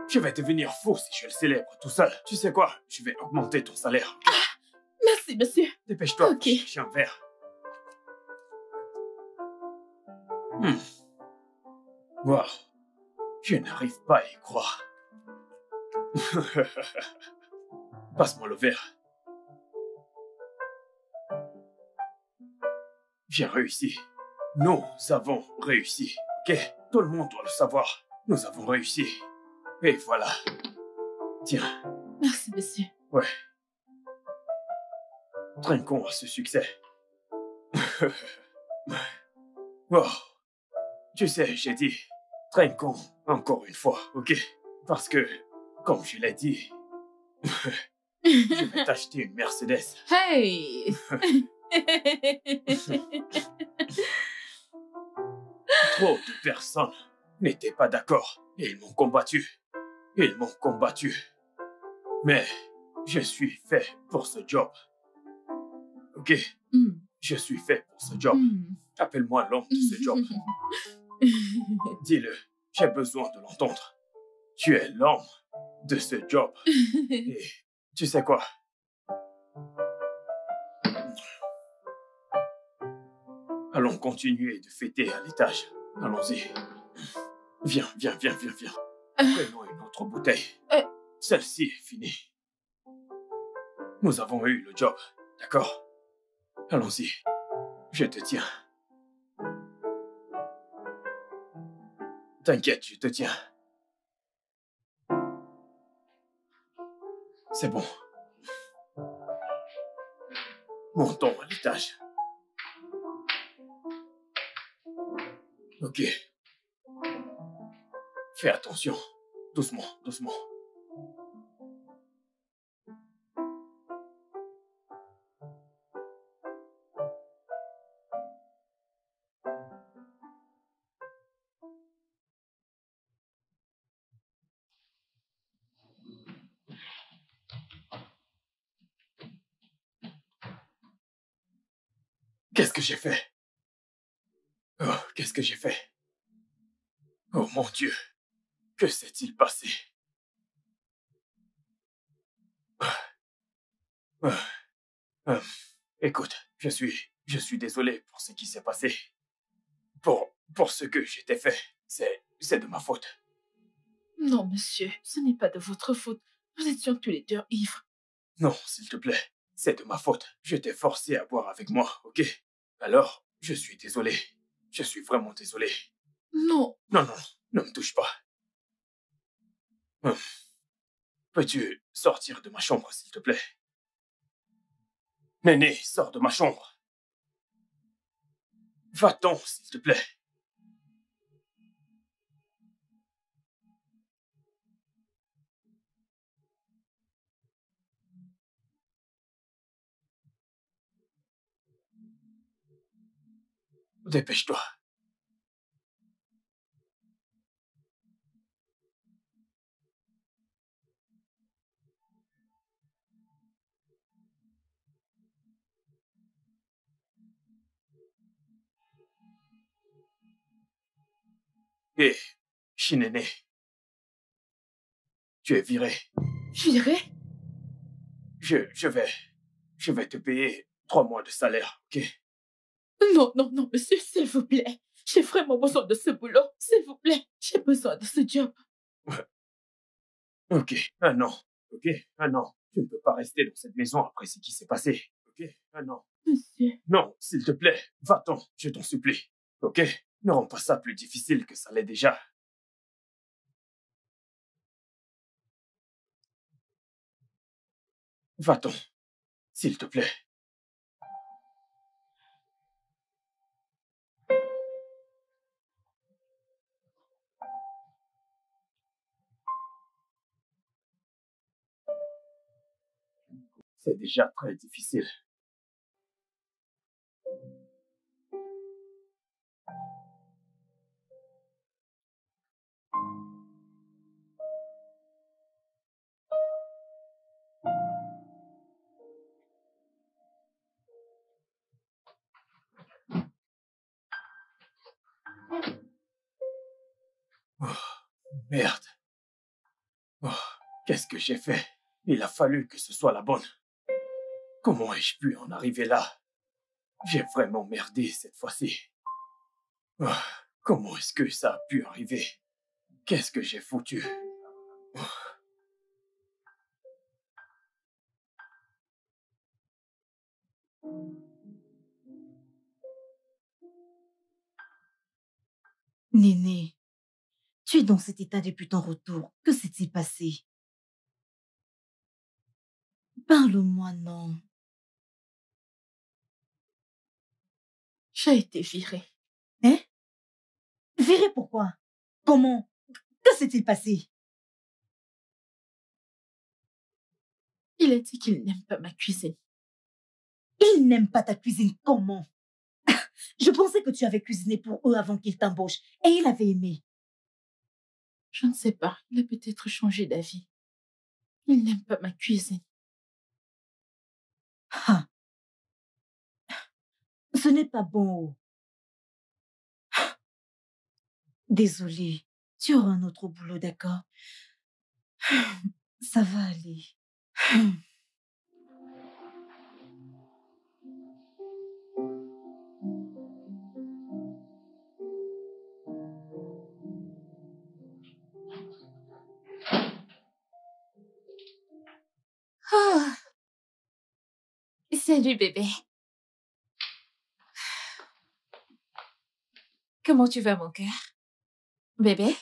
Je vais devenir fou si je le célèbre tout seul. Tu sais quoi? Je vais augmenter ton salaire. Merci, monsieur. Dépêche-toi, Ok. chercher un verre. Wow, je n'arrive pas à y croire. Passe-moi le verre. J'ai réussi. Nous avons réussi, ok? Tout le monde doit le savoir. Nous avons réussi. Et voilà. Tiens, Merci, monsieur. ouais. Trinquons à ce succès. Wow. Tu sais, j'ai dit, trinquons encore une fois, ok? Parce que, comme je l'ai dit, je vais t'acheter une Mercedes. Hey! Trop de personnes n'étaient pas d'accord et ils m'ont combattu. Ils m'ont combattu. Mais je suis fait pour ce job. Ok? Hmm. Je suis fait pour ce job. Hmm. Appelle-moi l'homme de ce job. Dis-le, j'ai besoin de l'entendre. Tu es l'homme de ce job. Et tu sais quoi? Allons continuer de fêter à l'étage. Allons-y. Viens, viens, viens, viens, viens. Prenons une autre bouteille. Celle-ci est finie. Nous avons eu le job, d'accord? Allons-y. Je te tiens. T'inquiète, je te tiens. C'est bon. Montons à l'étage. Ok. Fais attention. Doucement, doucement. Qu'est-ce que j'ai fait? Oh, qu'est-ce que j'ai fait? Oh mon Dieu, que s'est-il passé? Écoute, je suis désolé pour ce qui s'est passé. Pour ce que j'ai fait. C'est de ma faute. Non, monsieur, ce n'est pas de votre faute. Nous étions tous les deux ivres. Non, s'il te plaît, c'est de ma faute. Je t'ai forcé à boire avec moi, ok? Alors, je suis désolé. Je suis vraiment désolé. Non. Non, non, ne me touche pas. Peux-tu sortir de ma chambre, s'il te plaît? Néné, sors de ma chambre. Va-t'en, s'il te plaît. Dépêche-toi. Hé, Shinene, tu es viré. Viré? Je Je vais te payer 3 mois de salaire, ok? Non, non, non, monsieur, s'il vous plaît. J'ai vraiment besoin de ce boulot. S'il vous plaît, j'ai besoin de ce job. Ok, un an. Ok, un an. Tu ne peux pas rester dans cette maison après ce qui s'est passé. Ok, un an. Monsieur. Non, s'il te plaît, va-t'en, je t'en supplie. Ok? Ne rends pas ça plus difficile que ça l'est déjà. Va-t'en, s'il te plaît. C'est déjà très difficile. Oh, merde. Oh, qu'est-ce que j'ai fait? Il a fallu que ce soit la bonne. Comment ai-je pu en arriver là? J'ai vraiment merdé cette fois-ci. Oh, comment est-ce que ça a pu arriver? Qu'est-ce que j'ai foutu? Oh. Néné, tu es dans cet état depuis ton retour. Que s'est-il passé? Parle-moi, non. J'ai été virée. Hein? Viré pourquoi? Comment? Que s'est-il passé? Il a dit qu'il n'aime pas ma cuisine. Il n'aime pas ta cuisine. Comment? Je pensais que tu avais cuisiné pour eux avant qu'il t'embauche et il avait aimé. Je ne sais pas. Il a peut-être changé d'avis. Il n'aime pas ma cuisine. Ah. Ce n'est pas bon. Désolée. Tu auras un autre boulot, d'accord? Ça va aller. Oh. Salut bébé. Comment tu vas mon cœur? Bébé?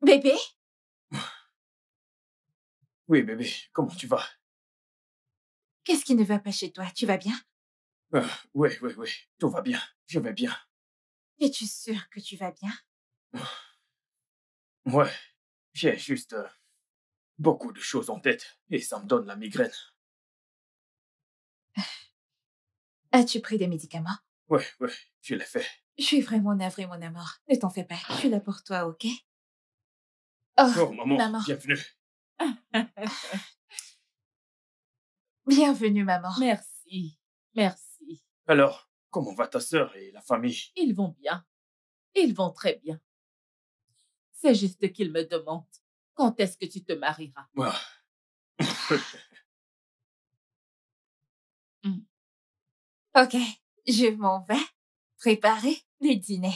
Bébé? Oui, bébé, comment tu vas? Qu'est-ce qui ne va pas chez toi? Tu vas bien? Oui, tout va bien, je vais bien. Es-tu sûr que tu vas bien? Ouais, j'ai juste beaucoup de choses en tête et ça me donne la migraine. As-tu pris des médicaments? Ouais, je l'ai fait. Je suis vraiment navrée, mon amour. Ne t'en fais pas. Je suis là pour toi, ok? Oh, maman, bienvenue. Bienvenue, maman. Merci, merci. Alors, comment va ta sœur et la famille? Ils vont bien. Ils vont très bien. C'est juste qu'ils me demandent quand est-ce que tu te marieras. Ah. Ok, je m'en vais préparer le dîner.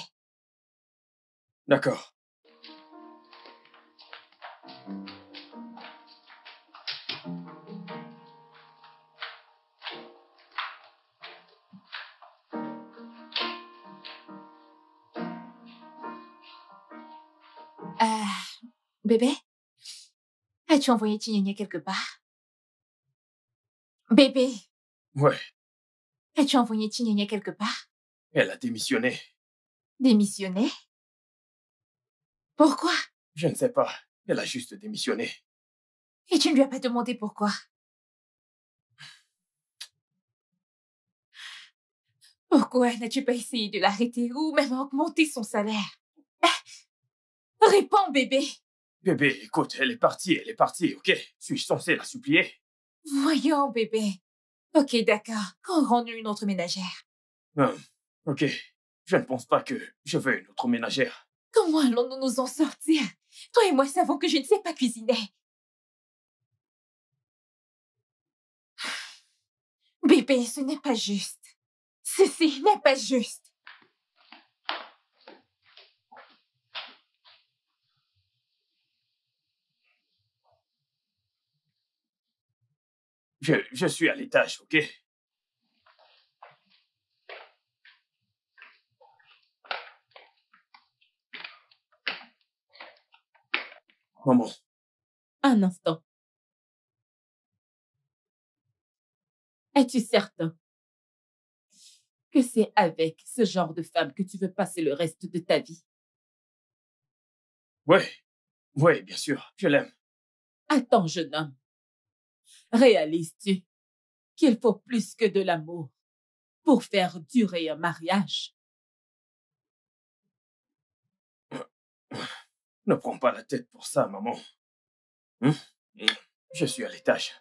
D'accord. Bébé? As-tu envoyé Tignagna quelque part? Bébé? Ouais, As-tu envoyé Tignagna quelque part? elle a démissionné. Démissionné? Pourquoi? Je ne sais pas, elle a juste démissionné. Et tu ne lui as pas demandé pourquoi? Pourquoi n'as-tu pas essayé de l'arrêter ou même augmenter son salaire? Réponds, bébé! Bébé, écoute, elle est partie, ok? Suis-je censé la supplier? Voyons, bébé. Ok, d'accord. Rends-nous une autre ménagère. Ok, je ne pense pas que je veux une autre ménagère. Comment allons-nous nous en sortir? Toi et moi savons que je ne sais pas cuisiner. Bébé, ce n'est pas juste. Ceci n'est pas juste. Je suis à l'étage, ok? Maman, Un instant. Es-tu certain que c'est avec ce genre de femme que tu veux passer le reste de ta vie? ouais, bien sûr, je l'aime. Attends, jeune homme. Réalises-tu qu'il faut plus que de l'amour pour faire durer un mariage? Ne prends pas la tête pour ça, maman. Je suis à l'étage.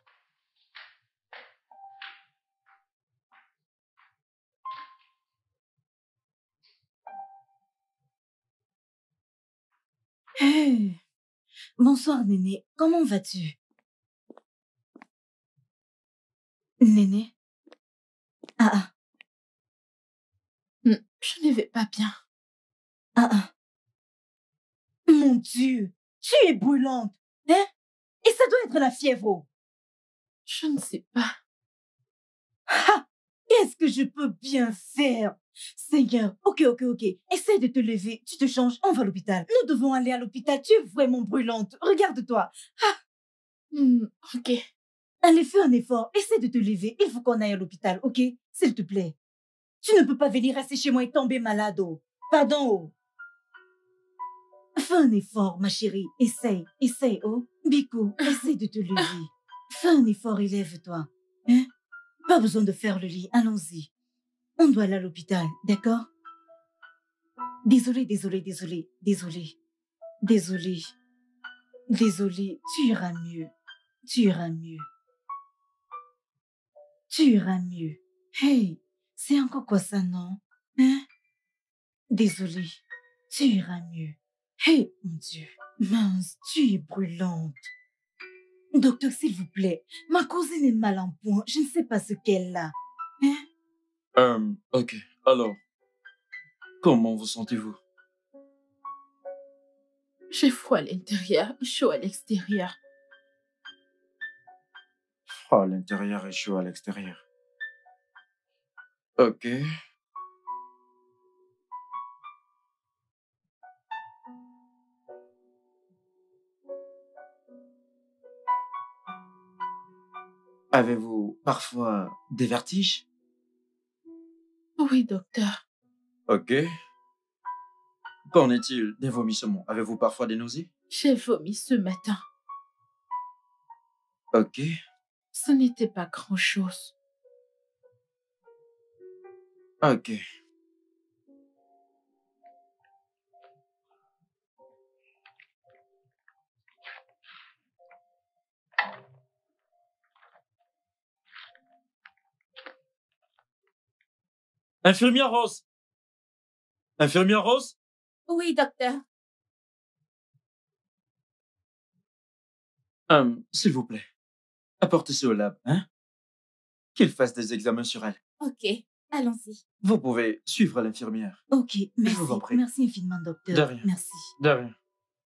Hey, bonsoir, Néné. Comment vas-tu? Néné? Ah. Je ne vais pas bien. Ah. Mon Dieu, tu es brûlante, hein? Et ça doit être la fièvre. Je ne sais pas. Ah, qu'est-ce que je peux bien faire? Seigneur, ok. Essaie de te lever, tu te changes, on va à l'hôpital. Nous devons aller à l'hôpital, tu es vraiment brûlante. Regarde-toi. Ok. Allez, fais un effort, essaie de te lever. Il faut qu'on aille à l'hôpital, ok? S'il te plaît. Tu ne peux pas venir rester chez moi et tomber malade. Pardon. Fais un effort, ma chérie. Essaye, oh. Biko, essaye de te lever. Fais un effort et lève-toi. Hein? Pas besoin de faire le lit, allons-y. On doit aller à l'hôpital, d'accord? Désolée, tu iras mieux. Hey, c'est encore quoi ça, non? Hein? Désolée, tu iras mieux. Hey, mon Dieu, mince, tu es brûlante. Docteur, s'il vous plaît, ma cousine est mal en point, je ne sais pas ce qu'elle a. Hein? Ok. Alors, comment vous sentez-vous? J'ai froid à l'intérieur, chaud à l'extérieur. Froid à l'intérieur et chaud à l'extérieur. Ok. Avez-vous parfois des vertiges? Oui, docteur. Ok. Qu'en est-il des vomissements? Avez-vous parfois des nausées? J'ai vomi ce matin. Ok. Ce n'était pas grand-chose. Ok. Infirmière Rose! Infirmière Rose? Oui, docteur. S'il vous plaît, apportez-ce au lab, hein? Qu'il fasse des examens sur elle. Ok, allons-y. Vous pouvez suivre l'infirmière. Ok, merci. vous en prie. Merci infiniment, docteur. De rien. Merci. De rien.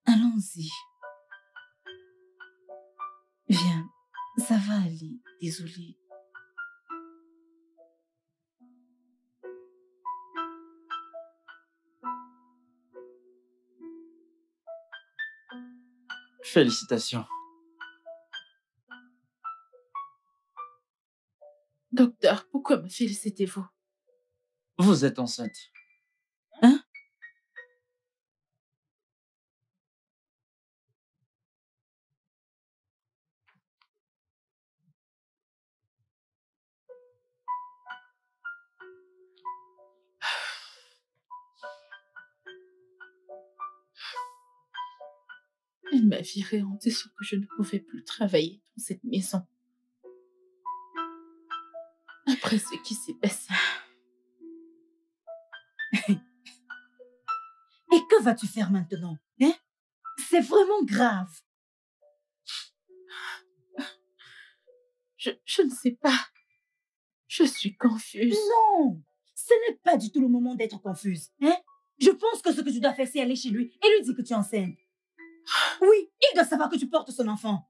Allons-y. Viens, ça va aller. Désolée. Félicitations. Docteur, pourquoi me félicitez-vous? Vous êtes enceinte. Hein? Il m'a virée en disant que je ne pouvais plus travailler dans cette maison. Après ce qui s'est passé. Et que vas-tu faire maintenant? Hein? C'est vraiment grave. Je ne sais pas. Je suis confuse. Non, ce n'est pas du tout le moment d'être confuse. Hein? Je pense que ce que tu dois faire, c'est aller chez lui et lui dire que tu es enceinte. Oui, il doit savoir que tu portes son enfant.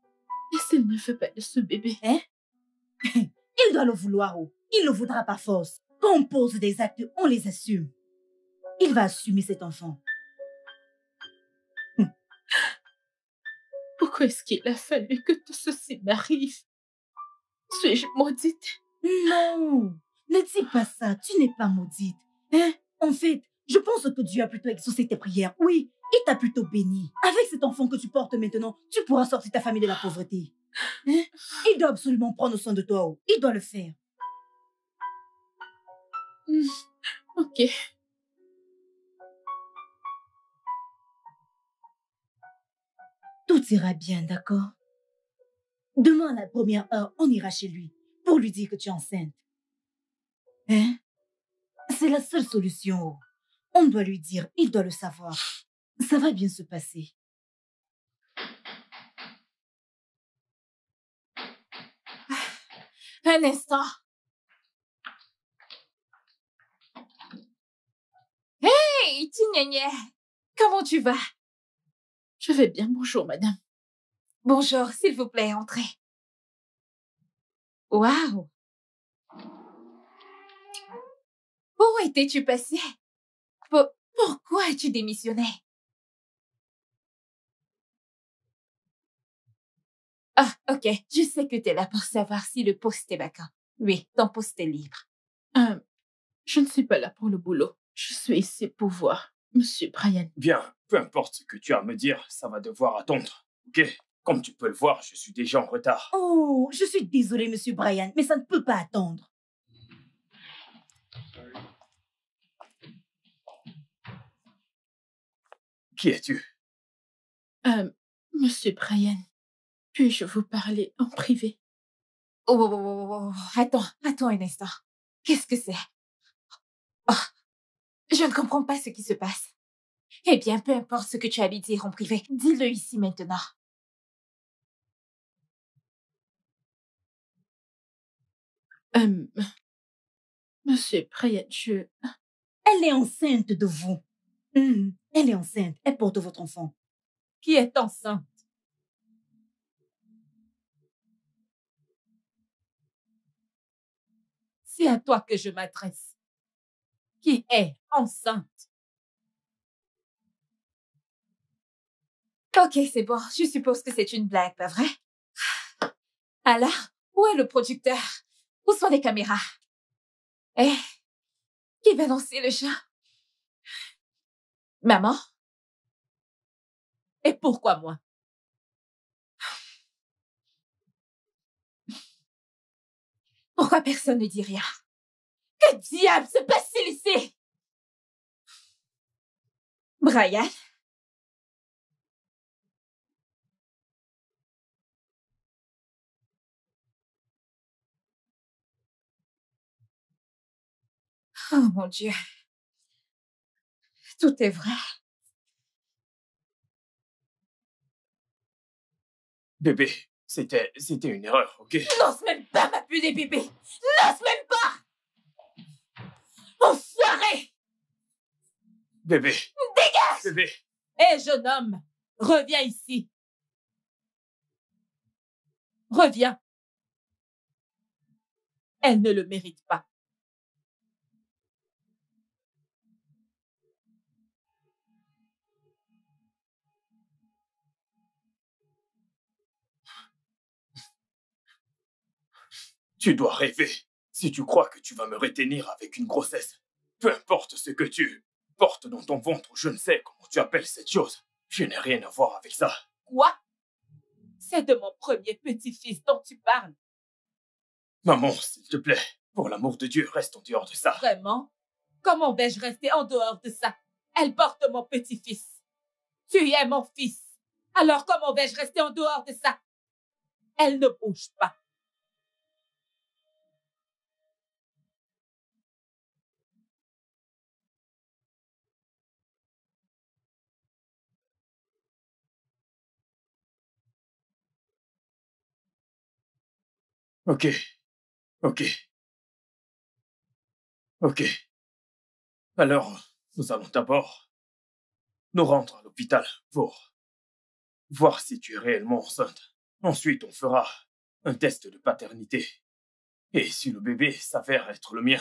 Et s'il ne veut pas de ce bébé? Hein? Il doit le vouloir. Oh. Il le voudra par force. Quand on pose des actes, on les assume. Il va assumer cet enfant. Pourquoi est-ce qu'il a fallu que tout ceci m'arrive? Suis-je maudite? Non, ne dis pas ça. Tu n'es pas maudite. Hein? En fait, je pense que Dieu a plutôt exaucé tes prières. Oui, il t'a plutôt béni. Avec cet enfant que tu portes maintenant, tu pourras sortir ta famille de la pauvreté. Hein? Il doit absolument prendre soin de toi. Oh. Il doit le faire. Ok. Tout ira bien, d'accord? Demain, à la première heure, on ira chez lui pour lui dire que tu es enceinte. Hein? C'est la seule solution. On doit lui dire, il doit le savoir. Ça va bien se passer. Un instant. Hey, Tignagné, comment tu vas? Je vais bien, bonjour madame. Bonjour, s'il vous plaît, entrez. Waouh! Où étais-tu passé? Pourquoi as-tu démissionné? Ah, ok, je sais que tu es là pour savoir si le poste est vacant. Oui, ton poste est libre. Je ne suis pas là pour le boulot. Je suis ici pour voir Monsieur Brian. Bien, peu importe ce que tu as à me dire, ça va devoir attendre. Ok? Comme tu peux le voir, je suis déjà en retard. Oh, je suis désolée, Monsieur Brian, mais ça ne peut pas attendre. Qui es-tu? Monsieur Brian, puis-je vous parler en privé? Oh, attends un instant. Qu'est-ce que c'est? Oh, je ne comprends pas ce qui se passe. Eh bien, peu importe ce que tu as à lui dire en privé, dis-le ici maintenant. Monsieur Brian, Elle est enceinte de vous. Elle est enceinte. Elle porte votre enfant. Qui est enceinte? C'est à toi que je m'adresse. Qui est enceinte? Ok, c'est bon. Je suppose que c'est une blague, pas vrai? Alors, où est le producteur? Où sont les caméras? Eh, qui va lancer le chat? Maman? Et pourquoi moi? Pourquoi personne ne dit rien? Que diable se passe-t-il ici? Brian? Oh mon Dieu. Tout est vrai. Bébé, c'était une erreur, ok? N'ose même pas m'appeler bébé. N'ose même pas. Enfoiré. Bébé, Dégage. bébé. Hé, jeune homme, reviens ici. Reviens. Elle ne le mérite pas. Tu dois rêver. Si tu crois que tu vas me retenir avec une grossesse, peu importe ce que tu portes dans ton ventre, je ne sais comment tu appelles cette chose. Je n'ai rien à voir avec ça. Quoi? C'est de mon premier petit-fils dont tu parles. Maman, s'il te plaît, pour l'amour de Dieu, reste en dehors de ça. Vraiment? Comment vais-je rester en dehors de ça? Elle porte mon petit-fils. Tu es mon fils. Alors comment vais-je rester en dehors de ça? Elle ne bouge pas. Ok, ok. Ok. Alors, nous allons d'abord nous rendre à l'hôpital pour voir si tu es réellement enceinte. Ensuite, on fera un test de paternité. Et si le bébé s'avère être le mien,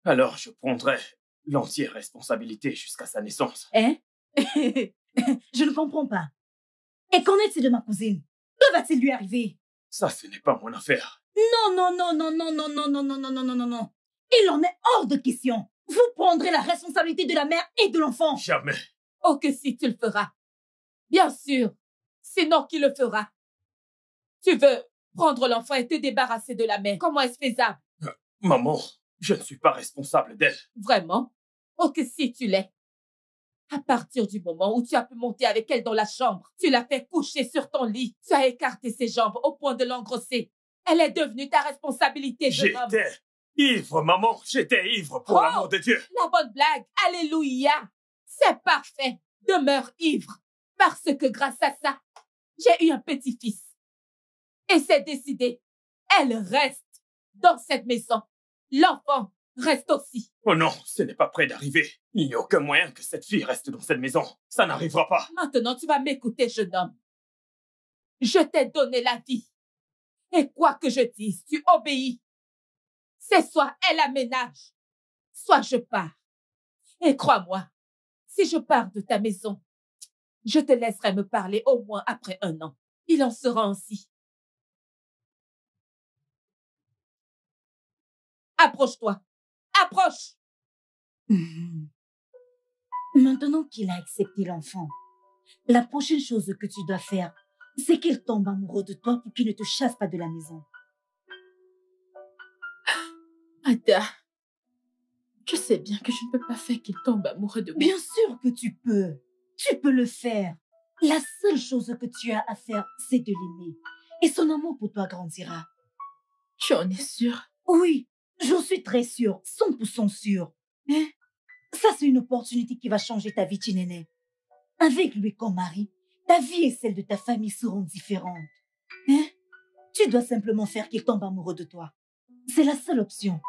alors je prendrai l'entière responsabilité jusqu'à sa naissance. Hein? Je ne comprends pas. Et qu'en est-il de ma cousine? Que va-t-il lui arriver? Ça, ce n'est pas mon affaire. Non, non, non, non, non, non, non, non, non, non, non, non, non, non. Il en est hors de question. Vous prendrez la responsabilité de la mère et de l'enfant. Jamais. Oh, que si tu le feras. Bien sûr. Sinon, qui le fera? Tu veux prendre l'enfant et te débarrasser de la mère. Comment est-ce faisable? Maman, je ne suis pas responsable d'elle. Vraiment? Oh, que si tu l'es. À partir du moment où tu as pu monter avec elle dans la chambre, tu l'as fait coucher sur ton lit, tu as écarté ses jambes au point de l'engrosser. Elle est devenue ta responsabilité, jeune homme. J'étais ivre, maman. J'étais ivre, pour l'amour de Dieu. La bonne blague. Alléluia. C'est parfait. Demeure ivre. Parce que grâce à ça, j'ai eu un petit-fils. Et c'est décidé. Elle reste dans cette maison. L'enfant reste aussi. Oh non, ce n'est pas près d'arriver. Il n'y a aucun moyen que cette fille reste dans cette maison. Ça n'arrivera pas. Maintenant, tu vas m'écouter, jeune homme. Je t'ai donné la vie. Et quoi que je dise, tu obéis. C'est soit elle aménage, soit je pars. Et crois-moi, si je pars de ta maison, je te laisserai me parler au moins après 1 an. Il en sera ainsi. Approche-toi. Approche. Maintenant qu'il a accepté l'enfant, la prochaine chose que tu dois faire, c'est qu'il tombe amoureux de toi pour qu'il ne te chasse pas de la maison. Ada, je sais bien que je ne peux pas faire qu'il tombe amoureux de moi. Bien sûr que tu peux. Tu peux le faire. La seule chose que tu as à faire, c'est de l'aimer. Et son amour pour toi grandira. Tu en es sûre? Oui, j'en suis très sûre. 100% sûre. Hein? Ça, c'est une opportunité qui va changer ta vie, Chinene. Avec lui comme mari, ta vie et celle de ta famille seront différentes. Hein? Tu dois simplement faire qu'il tombe amoureux de toi. C'est la seule option.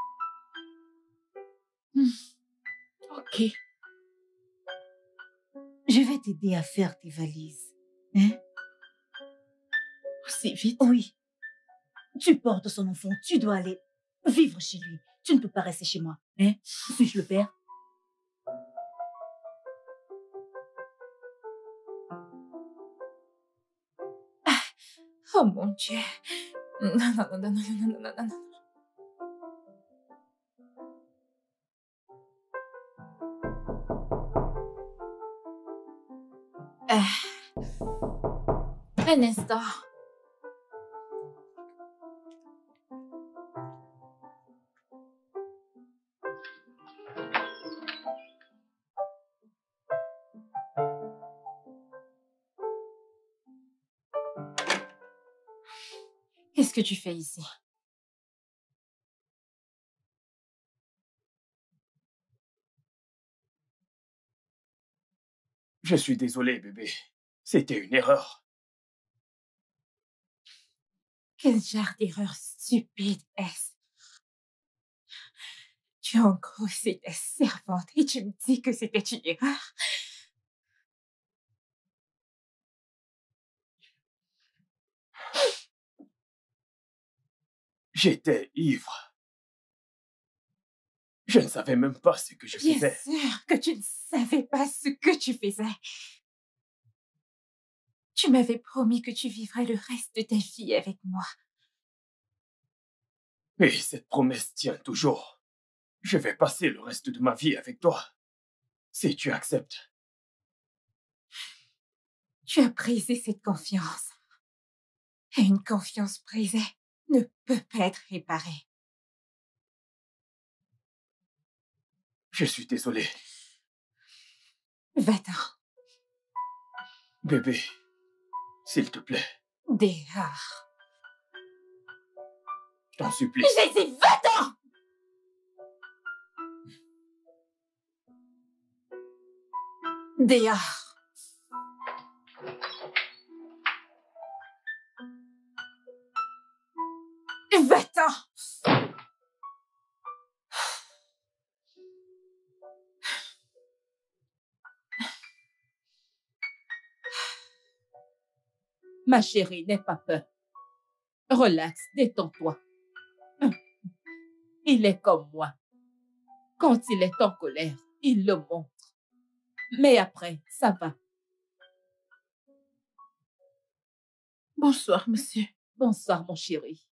Ok. Je vais t'aider à faire tes valises. Hein? Aussi vite? Oui. Tu portes son enfant, tu dois aller vivre chez lui. Tu ne peux pas rester chez moi. Hein? Suis-je le père? Oh mon Dieu. Non, non, non, non, non, non, non, non, non. Un instant. Qu'est-ce que tu fais ici? Je suis désolé, bébé. C'était une erreur. Quel genre d'erreur stupide est-ce? Tu as engrossé ta servante et tu me dis que c'était une erreur? J'étais ivre. Je ne savais même pas ce que je Bien faisais. sûr que tu ne savais pas ce que tu faisais. Tu m'avais promis que tu vivrais le reste de ta vie avec moi. Et cette promesse tient toujours. Je vais passer le reste de ma vie avec toi. Si tu acceptes. Tu as brisé cette confiance. Et une confiance brisée ne peut pas être réparée. Je suis désolé. Va-t'en. Bébé, s'il te plaît, Dehors. je t'en supplie. J'ai dit va-t'en! Dehors. Va-t'en! Ma chérie, n'aie pas peur. Relax, détends-toi. Il est comme moi. Quand il est en colère, il le montre. Mais après, ça va. Bonsoir, monsieur. Bonsoir, mon chéri.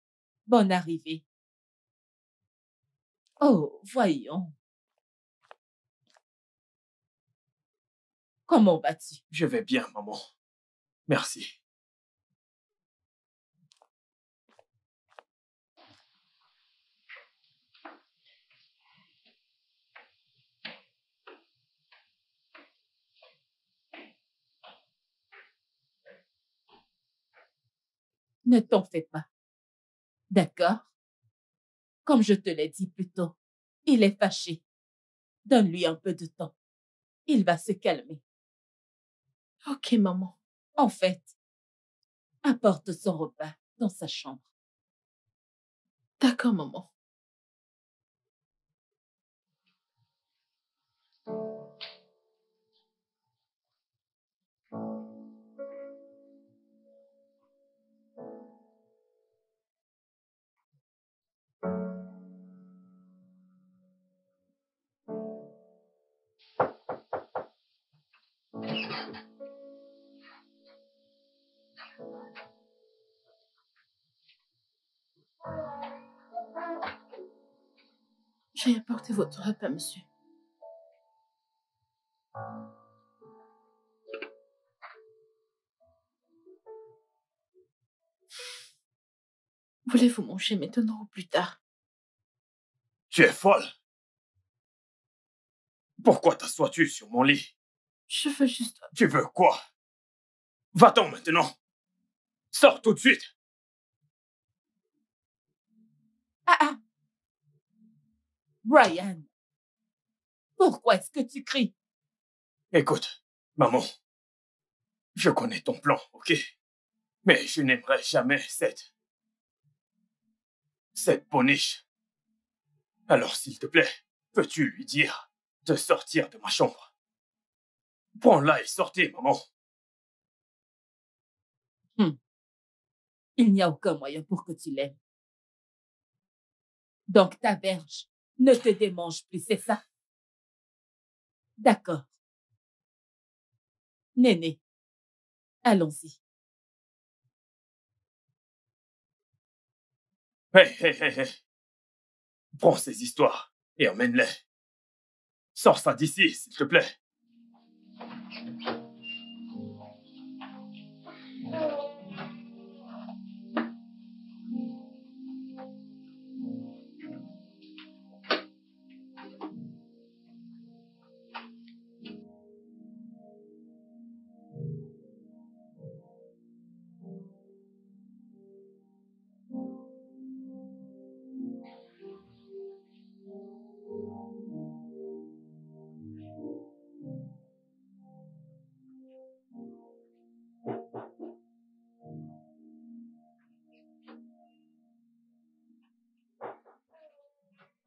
Bonne arrivée. Oh, voyons. Comment vas-tu? Je vais bien, maman. Merci. Ne t'en fais pas. D'accord? Comme je te l'ai dit plus tôt, il est fâché. Donne-lui un peu de temps. Il va se calmer. Ok, maman. En fait, apporte son repas dans sa chambre. D'accord, maman. J'ai apporté votre repas, monsieur. Voulez-vous manger maintenant ou plus tard? Tu es folle. Pourquoi t'assois-tu sur mon lit? Je veux juste... Tu veux quoi? Va-t'en maintenant. Sors tout de suite. Ah! Brian, pourquoi est-ce que tu cries? Écoute, maman. Je connais ton plan, ok? Mais je n'aimerais jamais cette poniche. Alors, s'il te plaît, peux-tu lui dire de sortir de ma chambre? Prends-la et sortez, maman. Il n'y a aucun moyen pour que tu l'aimes. Donc ta verge ne te démange plus, c'est ça? D'accord. Néné, allons-y. Hey. Prends ces histoires et emmène-les. Sors ça d'ici, s'il te plaît.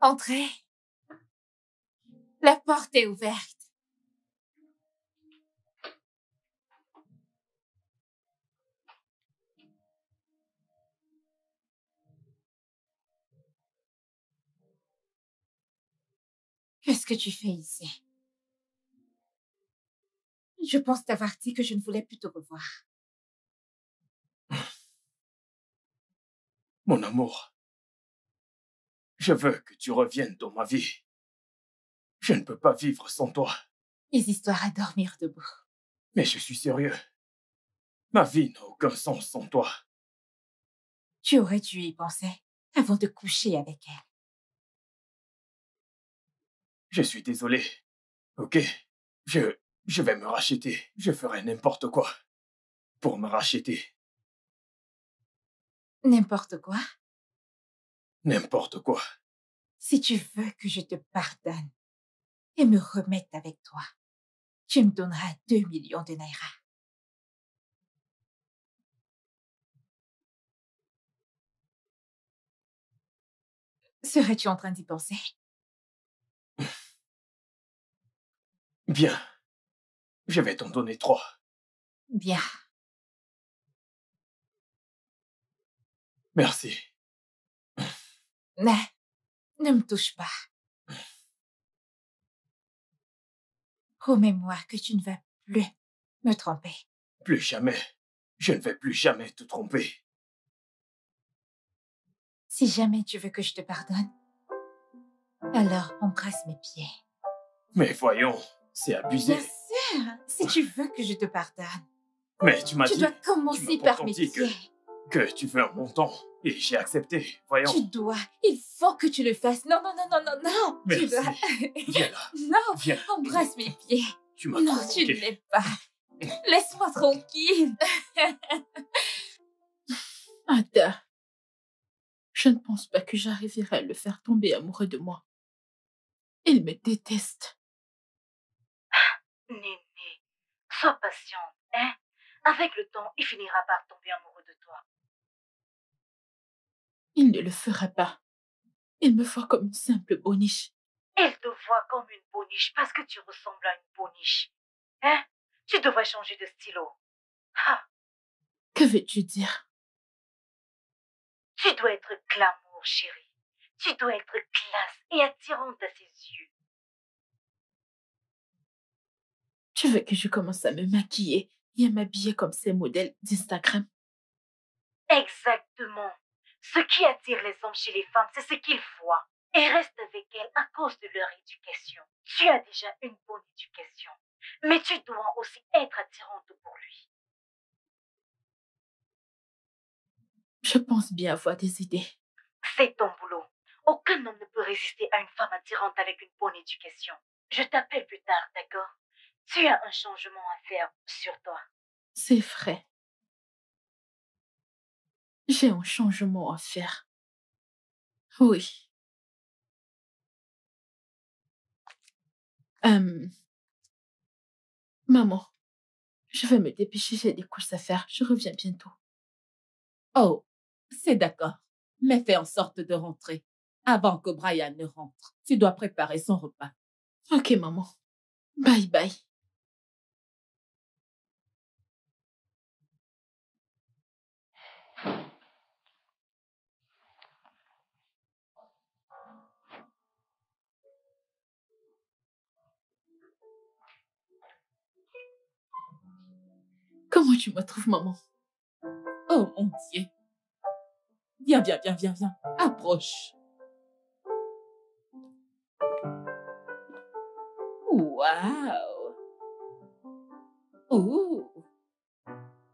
Entrez. La porte est ouverte. Qu'est-ce que tu fais ici? Je pense t'avoir dit que je ne voulais plus te revoir. Mon amour, je veux que tu reviennes dans ma vie. Je ne peux pas vivre sans toi. Les histoires à dormir debout. Mais je suis sérieux. Ma vie n'a aucun sens sans toi. Tu aurais dû y penser avant de coucher avec elle. Je suis désolé. Ok? Je vais me racheter. Je ferai n'importe quoi pour me racheter. N'importe quoi? N'importe quoi. Si tu veux que je te pardonne et me remette avec toi, tu me donneras 2 millions de naira. Serais-tu en train d'y penser? Bien. Je vais t'en donner 3. Bien. Merci. Ne me touche pas. Promets-moi que tu ne vas plus me tromper. Plus jamais. Je ne vais plus jamais te tromper. Si jamais tu veux que je te pardonne, alors embrasse mes pieds. Mais voyons, c'est abusé. Bien sûr, si tu veux que je te pardonne. Mais tu m'as dit... Tu dois commencer par mes pieds. Que tu veux un montant. Et j'ai accepté, voyons. Tu dois. Il faut que tu le fasses. Non, non, non, non, non, non. Merci. Tu dois. Viens là. Non, Viens. embrasse mes pieds. Tu m'as Non, provoqué. tu ne l'es pas. Laisse-moi tranquille. Ada, je ne pense pas que j'arriverai à le faire tomber amoureux de moi. Il me déteste. Néné, sois patiente, hein? Avec le temps, il finira par tomber amoureux de toi. Il ne le fera pas. Il me voit comme une simple boniche. Elle te voit comme une boniche parce que tu ressembles à une boniche. Hein? Tu devrais changer de stylo. Ah, Que veux-tu dire? tu dois être glamour, chérie. Tu dois être classe et attirante à ses yeux. Tu veux que je commence à me maquiller et à m'habiller comme ces modèles d'Instagram? Exactement. Ce qui attire les hommes chez les femmes, c'est ce qu'ils voient. Et restent avec elles à cause de leur éducation. Tu as déjà une bonne éducation. Mais tu dois aussi être attirante pour lui. Je pense bien avoir des idées. C'est ton boulot. Aucun homme ne peut résister à une femme attirante avec une bonne éducation. Je t'appelle plus tard, d'accord? Tu as un changement à faire sur toi. C'est vrai. J'ai un changement à faire. Oui. Maman, je vais me dépêcher, j'ai des courses à faire. Je reviens bientôt. Oh, c'est d'accord. Mais fais en sorte de rentrer. Avant que Brian ne rentre, tu dois préparer son repas. Ok, maman. Bye bye. Comment tu me trouves, maman? Oh mon Dieu. Viens, viens, viens, viens, viens. Approche. Waouh. Ouh.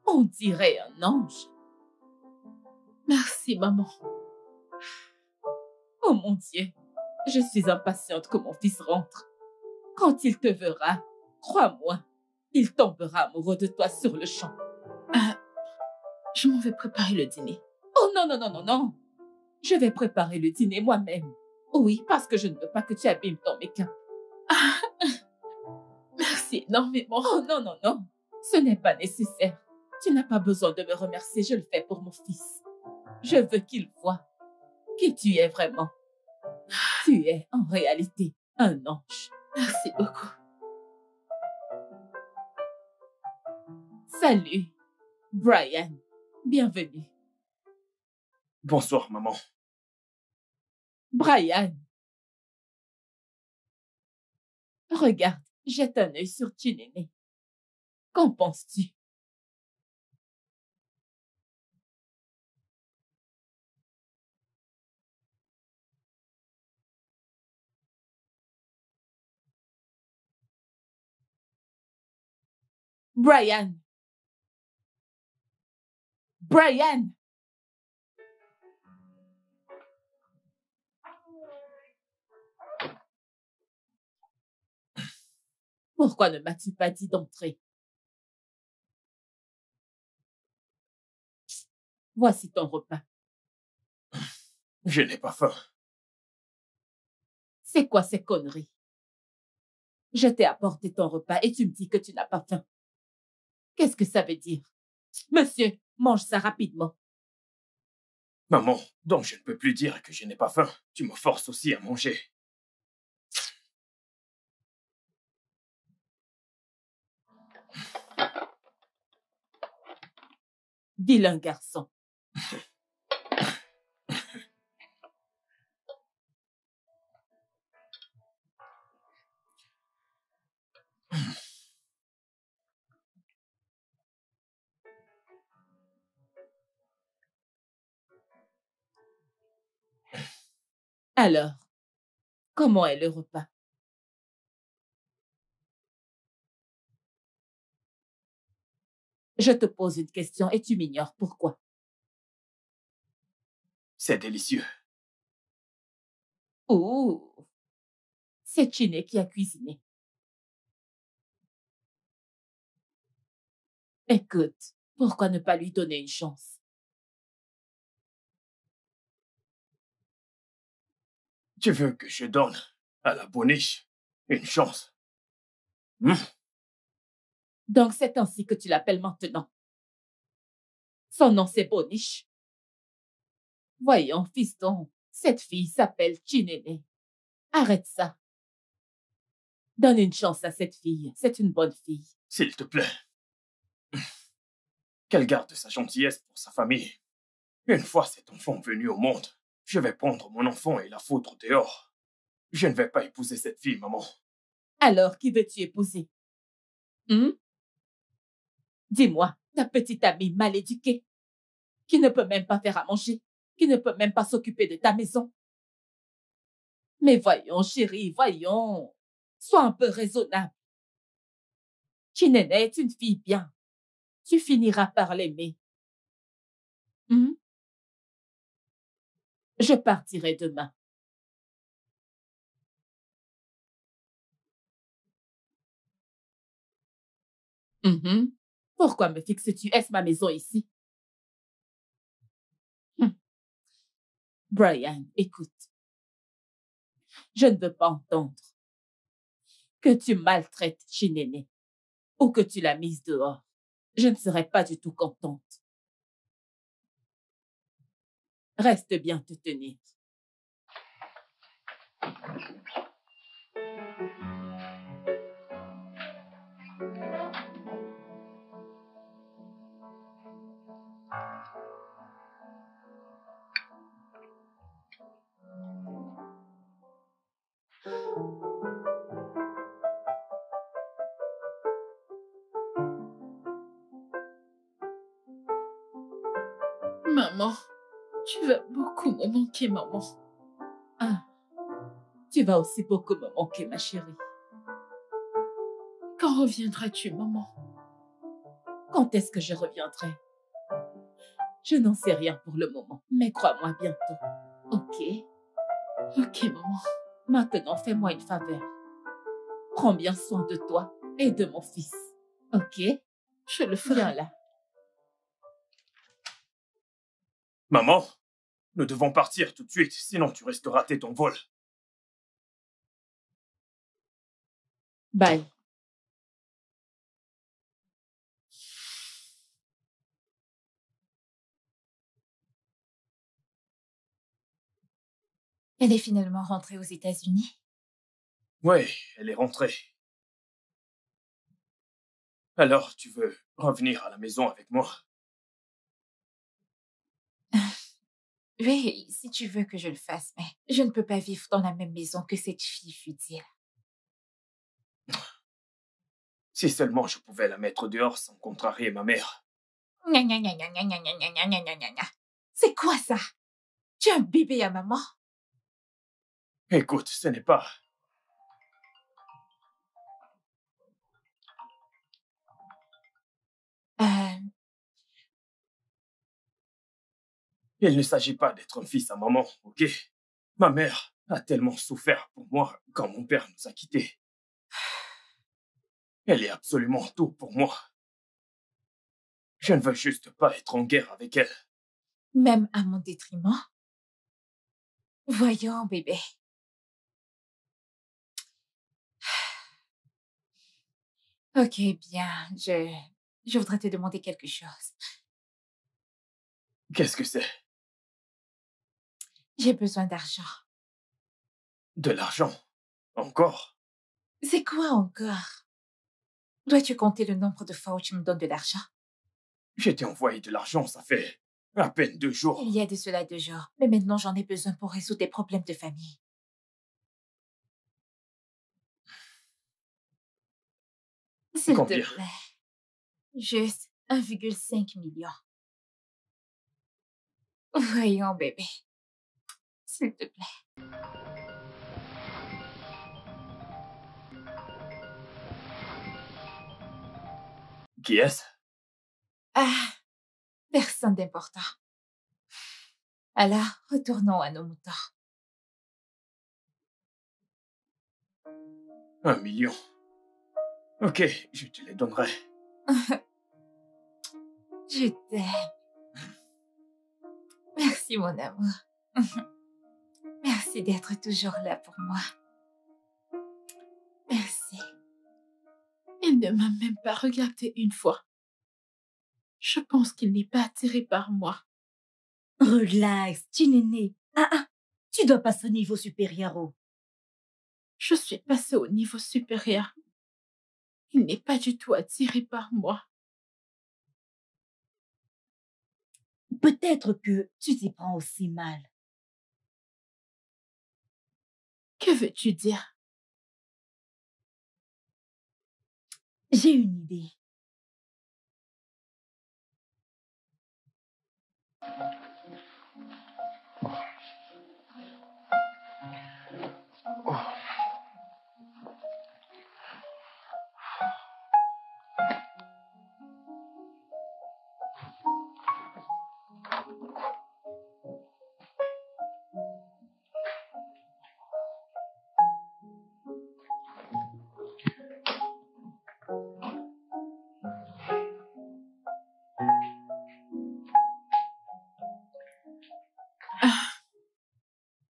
On dirait un ange. Merci, maman. Oh mon Dieu. Je suis impatiente que mon fils rentre. Quand il te verra, crois-moi, il tombera amoureux de toi sur le champ. Je m'en vais préparer le dîner. Oh non, non, non, non, non. Je vais préparer le dîner moi-même. Oui, parce que je ne veux pas que tu abîmes ton make-up. Merci énormément. Oh non, non, non. Ce n'est pas nécessaire. Tu n'as pas besoin de me remercier, je le fais pour mon fils. Je veux qu'il voie qui tu es vraiment. Tu es en réalité un ange. Merci beaucoup. Salut, Brian. Bienvenue. Bonsoir, maman. Brian. Regarde, jette un œil sur Chinene. Qu'en penses-tu? Brian. Brian. Pourquoi ne m'as-tu pas dit d'entrer? Voici ton repas. Je n'ai pas faim. C'est quoi ces conneries? Je t'ai apporté ton repas et tu me dis que tu n'as pas faim. Qu'est-ce que ça veut dire? Monsieur, mange ça rapidement. Maman, donc je ne peux plus dire que je n'ai pas faim. Tu me forces aussi à manger. Vilain garçon. Alors, comment est le repas? Je te pose une question et tu m'ignores. Pourquoi? C'est délicieux. Oh, c'est Chiné qui a cuisiné. Écoute, pourquoi ne pas lui donner une chance? Tu veux que je donne à la boniche une chance? Donc c'est ainsi que tu l'appelles maintenant. Son nom c'est Boniche. Voyons, fiston, cette fille s'appelle Chinéné. Arrête ça. Donne une chance à cette fille. C'est une bonne fille. S'il te plaît. Qu'elle garde sa gentillesse pour sa famille. Une fois cet enfant venu au monde, je vais prendre mon enfant et la foutre dehors. Je ne vais pas épouser cette fille, maman. Alors, qui veux-tu épouser? Dis-moi, ta petite amie mal éduquée, qui ne peut même pas faire à manger, qui ne peut même pas s'occuper de ta maison. Mais voyons, chérie, voyons. Sois un peu raisonnable. Chinéné est une fille bien. Tu finiras par l'aimer. Je partirai demain. Pourquoi me fixes-tu? Est-ce ma maison ici? Brian, écoute. Je ne veux pas entendre que tu maltraites Chinéné ou que tu l'as mise dehors. Je ne serai pas du tout contente. Reste bien te tenir. Maman, tu vas beaucoup me manquer, maman. Ah, tu vas aussi beaucoup me manquer, ma chérie. Quand reviendras-tu, maman? Quand est-ce que je reviendrai? Je n'en sais rien pour le moment, mais crois-moi bientôt. Ok? Ok, maman. Maintenant, fais-moi une faveur. Prends bien soin de toi et de mon fils. Ok? Je le ferai. Viens là. Maman, nous devons partir tout de suite, sinon tu risques de rater ton vol. Bye. Elle est finalement rentrée aux États-Unis? Oui, elle est rentrée. Alors, tu veux revenir à la maison avec moi? Oui, si tu veux que je le fasse, mais je ne peux pas vivre dans la même maison que cette fille futile. Si seulement je pouvais la mettre dehors sans contrarier ma mère. Gna gna gna gna gna gna gna gna gna gna gna gna. C'est quoi ça? Tu as un bébé à maman? Écoute, ce n'est pas... Il ne s'agit pas d'être un fils à maman, ok? Ma mère a tellement souffert pour moi quand mon père nous a quittés. Elle est absolument tout pour moi. Je ne veux juste pas être en guerre avec elle. Même à mon détriment? Voyons, bébé. Ok, bien, je voudrais te demander quelque chose. Qu'est-ce que c'est? J'ai besoin d'argent. De l'argent? Encore? C'est quoi encore? Dois-tu compter le nombre de fois où tu me donnes de l'argent? Je t'ai envoyé de l'argent, ça fait à peine 2 jours. Il y a de cela 2 jours, mais maintenant j'en ai besoin pour résoudre des problèmes de famille. S'il te Combien? plaît. Juste 1,5 million. Voyons, bébé. S'il te plaît. Qui est-ce? Ah, personne d'important. Alors, retournons à nos moutons. 1 million. Ok, je te les donnerai. Je t'aime. Merci, mon amour. Merci d'être toujours là pour moi. Merci. Il ne m'a même pas regardé une fois. Je pense qu'il n'est pas attiré par moi. Relax, Chinene. Tu dois passer au niveau supérieur. Oh. Je suis passée au niveau supérieur. Il n'est pas du tout attiré par moi. Peut-être que tu t'y prends aussi mal. Que veux-tu dire? J'ai une idée.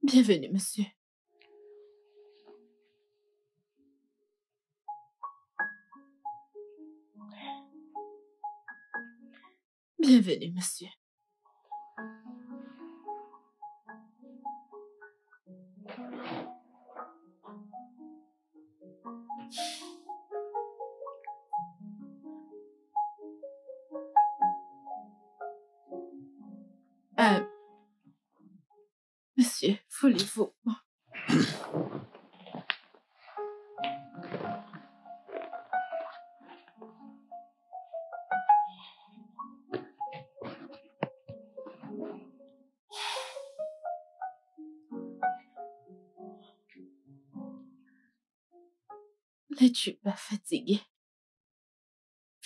Bienvenue, monsieur. Bienvenue, monsieur. Monsieur, voulez-vous... N'es-tu pas fatigué?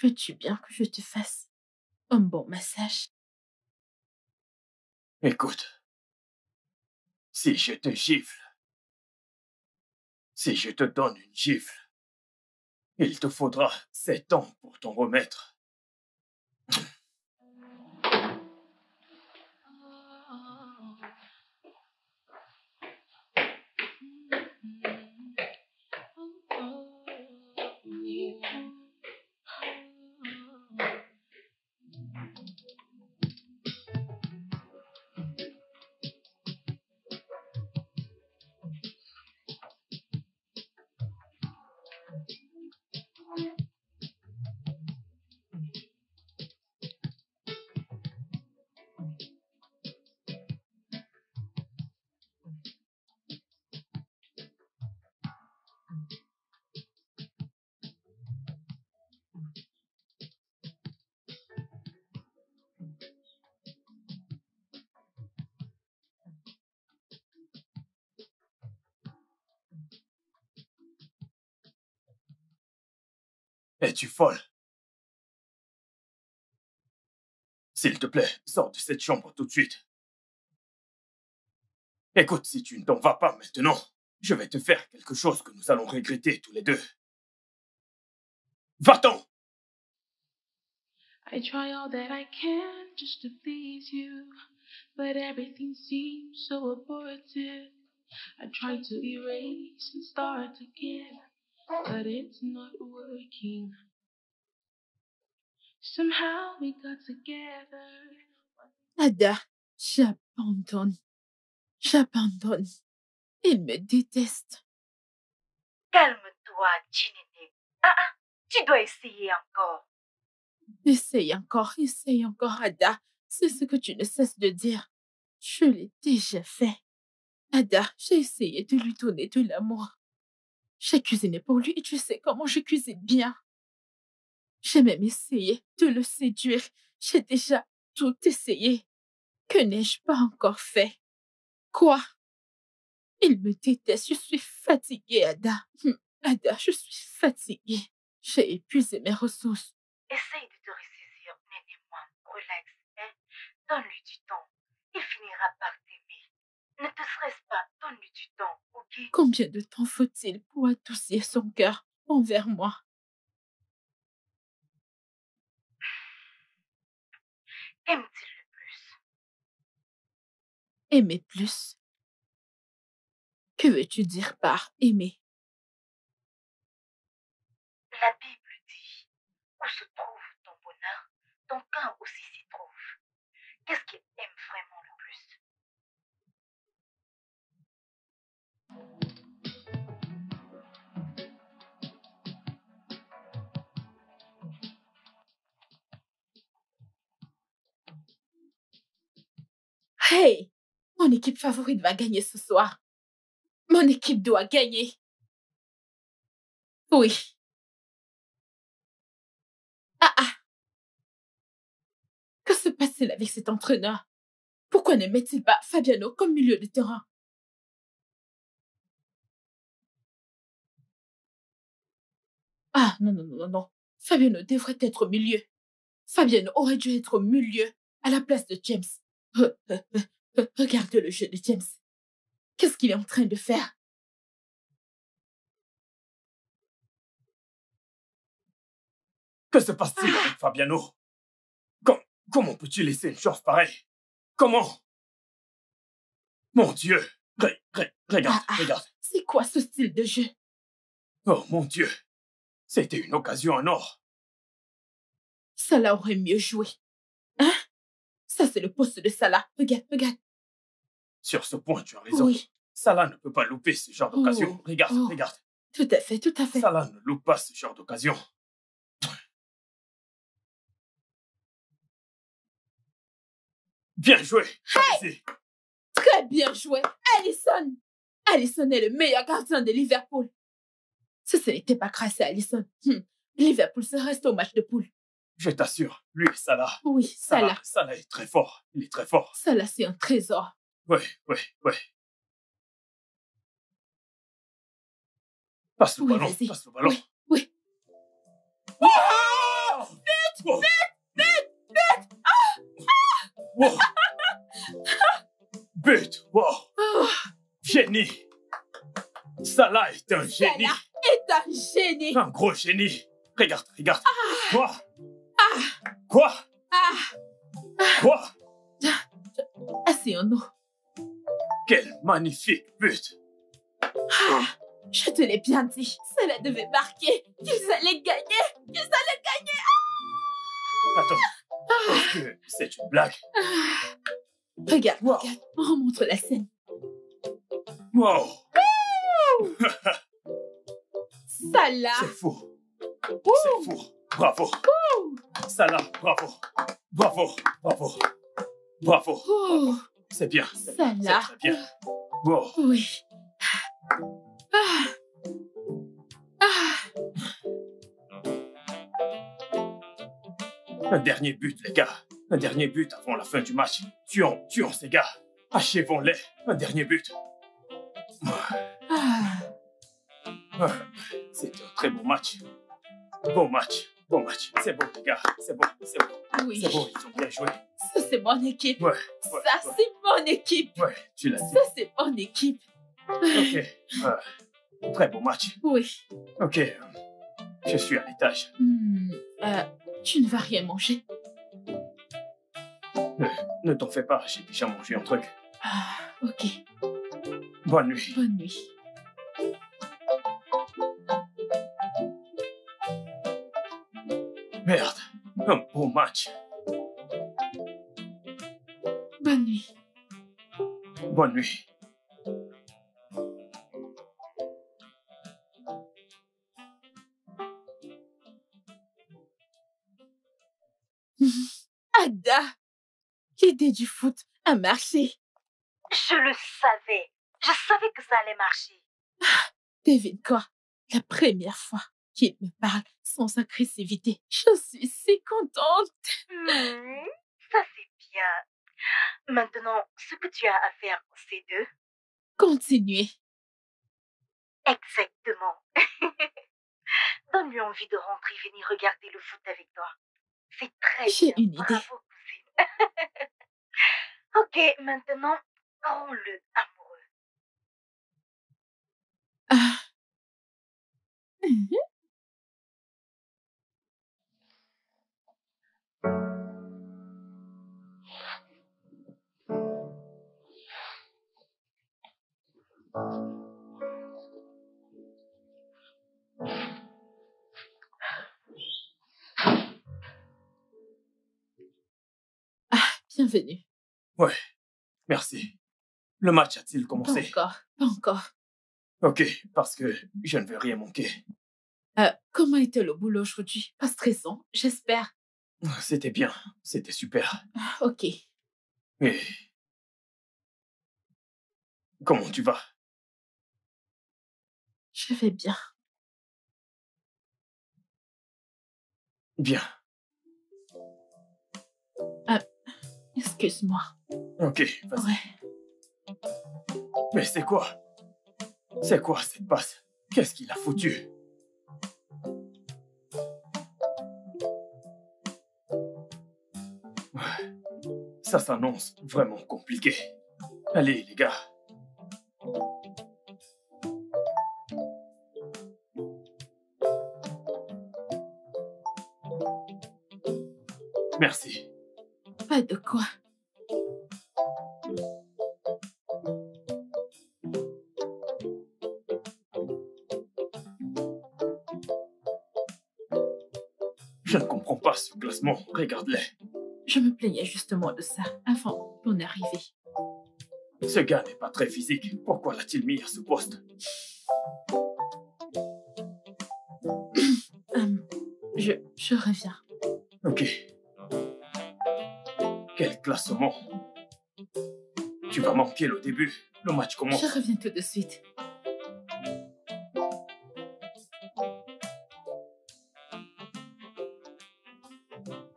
Veux-tu bien que je te fasse un bon massage? Écoute, si je te gifle, si je te donne une gifle, il te faudra 7 ans pour t'en remettre. Es-tu folle? S'il te plaît, sors de cette chambre tout de suite. Écoute, si tu ne t'en vas pas maintenant, je vais te faire quelque chose que nous allons regretter tous les deux. Va-t'en! I try all that I can just to please you, but everything seems so abortive. I try to erase and start again, but it's not working. Somehow we got together. Ada, j'abandonne. J'abandonne. Il me déteste. Calme-toi, Chinene. Tu dois essayer encore. Essaye encore, Ada. C'est ce que tu ne cesses de dire. Je l'ai déjà fait. Ada, j'ai essayé de lui donner de l'amour. J'ai cuisiné pour lui et tu sais comment je cuisine bien. J'ai même essayé de le séduire. J'ai déjà tout essayé. Que n'ai-je pas encore fait? Quoi? Il me déteste. Je suis fatiguée, Ada. Ada, je suis fatiguée. J'ai épuisé mes ressources. Essaye de te ressaisir, Nénémoine. Relax, hein. Donne-lui du temps. Il finira par t'aimer. Ne te stresse pas, donne-lui du temps, ok? Combien de temps faut-il pour adoucir son cœur envers moi? Aime-t-il le plus? Aimer plus? Que veux-tu dire par aimer? La Bible dit, où se trouve ton bonheur, ton cœur aussi s'y trouve. Qu'est-ce qu'il aime vraiment le plus? Hey! Mon équipe favorite va gagner ce soir. Mon équipe doit gagner. Oui. Ah! Que se passe-t-il avec cet entraîneur? Pourquoi ne met-il pas Fabiano comme milieu de terrain? Ah, non. Fabiano devrait être au milieu. Fabiano aurait dû être au milieu à la place de James. Regarde le jeu de James. Qu'est-ce qu'il est en train de faire? Que se passe-t-il avec Fabiano? Comment peux-tu laisser une chose pareille? Comment? Mon Dieu! Regarde. C'est quoi ce style de jeu? Oh mon Dieu! C'était une occasion en or. Salah aurait mieux joué. Hein? Ça, c'est le poste de Salah. Regarde. Sur ce point, tu as raison. Oui. Salah ne peut pas louper ce genre d'occasion. Regarde. Tout à fait. Salah ne loupe pas ce genre d'occasion. Bien joué. Hey! Très bien joué. Alisson est le meilleur gardien de Liverpool. Si ce n'était pas grâce à Alisson, Liverpool se reste au match de poule. Je t'assure, lui et Salah. Oui, Salah. Salah est très fort. Il est très fort. Salah, c'est un trésor. Ouais. Passe le ballon. Oui. Oh! But! Wow! Génie! Salah est un génie! Salah est un génie! Un gros génie! Regarde! Quoi? Asseyons-nous. Quel magnifique but! Je te l'ai bien dit. Cela devait marquer. Qu'ils allaient gagner. Attends. Est-ce que c'est une blague? Regarde. Remontre la scène. Wow! Salah! C'est fou! Bravo! Salah, bravo! C'est bien. Salah! C'est très bien. Wow! Oui. Un dernier but, les gars. Un dernier but avant la fin du match. Tuons ces gars. Achevons-les. Un dernier but. C'était un très bon match. Bon match. C'est bon, les gars. C'est bon. Oui. C'est bon, ils ont bien joué. Ça, c'est mon équipe. Ouais. C'est mon équipe. Ouais, tu l'as dit. Ça, c'est mon équipe. Ok. Très bon match. Oui. Ok. Je suis à l'étage. Tu ne vas rien manger? Ne t'en fais pas, j'ai déjà mangé un truc. Ok. Bonne nuit. Bonne nuit. Merde, un beau match. Bonne nuit. Bonne nuit. Ada, l'idée du foot a marché. Je le savais. Je savais que ça allait marcher. Devine quoi? La première fois qu'il me parle sans agressivité. Je suis si contente. Ça, c'est bien. Maintenant, ce que tu as à faire, c'est de Continuez. Exactement. Donne-lui envie de rentrer et venir regarder le foot avec toi. C'est très bien. J'ai une idée. Bravo, cousine. Ok, maintenant, rends-le amoureux. Ah. Mhm. Bienvenue. Ouais, merci. Le match a-t-il Pas commencé? encore, pas encore. Ok, parce que je ne veux rien manquer. Comment était le boulot aujourd'hui? Pas stressant, j'espère. C'était bien, c'était super. Ok. Et comment tu vas? Je vais bien. Bien. Excuse-moi. Ok, vas-y. Ouais. Mais c'est quoi? C'est quoi cette passe? Qu'est-ce qu'il a foutu? Ça s'annonce vraiment compliqué. Allez, les gars. Merci. Pas de quoi. Je ne comprends pas ce classement. Regarde-les. Je me plaignais justement de ça avant ton arrivée. Ce gars n'est pas très physique. Pourquoi l'a-t-il mis à ce poste? Je reviens. Ok. Quel classement? Tu vas manquer le début. Le match commence. Je reviens tout de suite.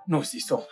Nous y sommes.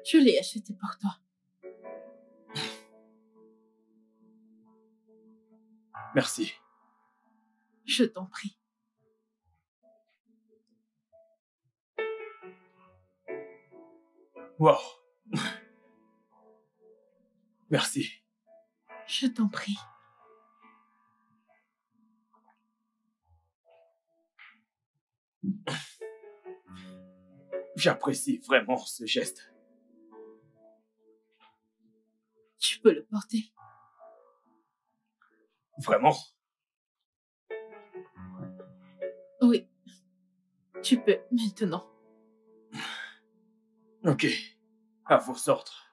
Je l'ai acheté pour toi. Merci. Je t'en prie. Wow. Merci. Je t'en prie. J'apprécie vraiment ce geste. Tu peux le porter. Vraiment? Oui. Tu peux maintenant. Ok. À vos ordres.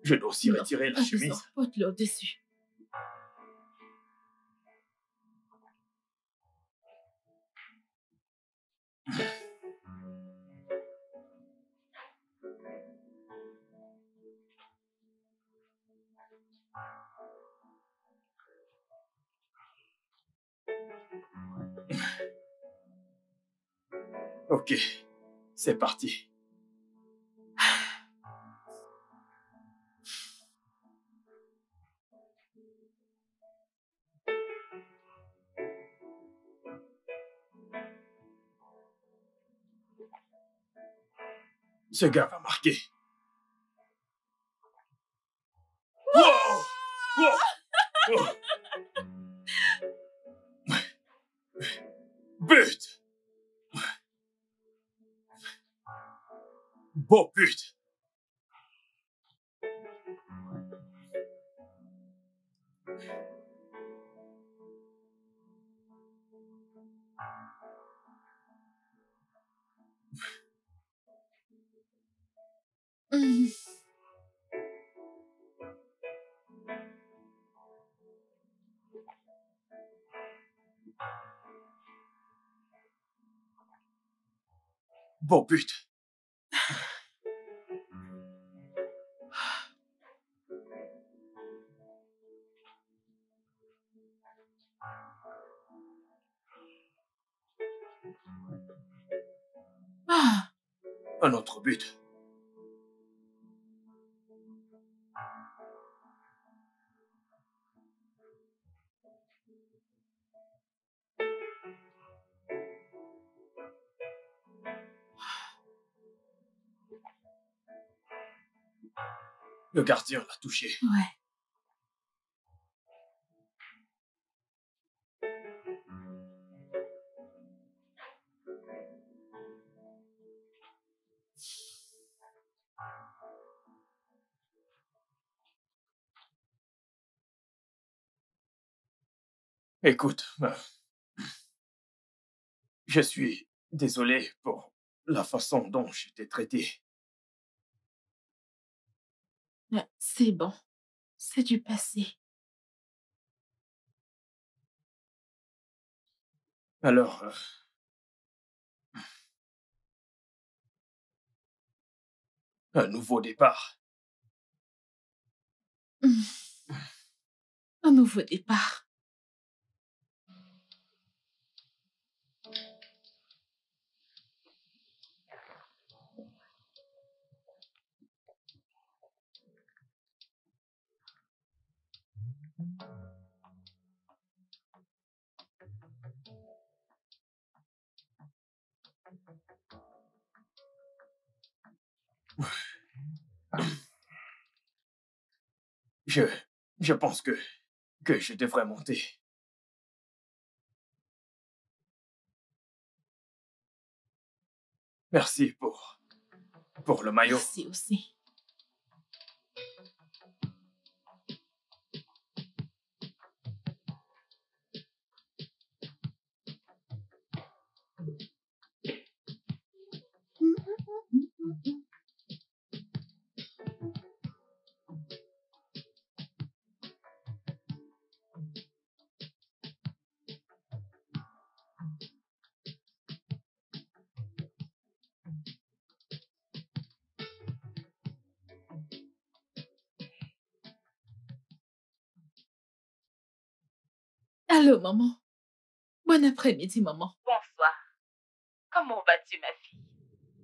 Je dois aussi Non, retirer la pas besoin. chemise. Porte-le au-dessus. Ok. C'est parti. Ce gars va marquer. Wow! Wow! Oh! But! Beau but. Beau but. Ah, Un autre but. Le gardien l'a touché. ouais. Écoute, je suis désolé pour la façon dont je t'ai traité. C'est bon. C'est du passé. Alors, un nouveau départ. Un nouveau départ. Je pense que je devrais monter. Merci pour le maillot. Merci aussi. Allô, maman. Bon après-midi, maman. Bonsoir. Comment vas-tu, ma fille?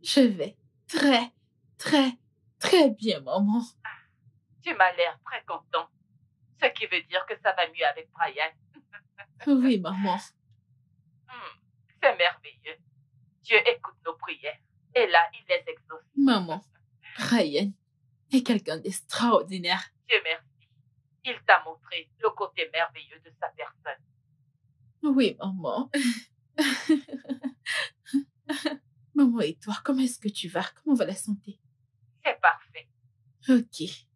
Je vais très, très, très bien, maman. Tu m'as l'air très content. Ce qui veut dire que ça va mieux avec Brian. Oui, maman. C'est merveilleux. Dieu écoute nos prières. Et là, il les exauce. Maman, Ryan est quelqu'un d'extraordinaire. Dieu merci. Il t'a montré le côté merveilleux de sa personne. Oui, maman. Maman, et toi, comment est-ce que tu vas? Comment va la santé? C'est parfait. Ok.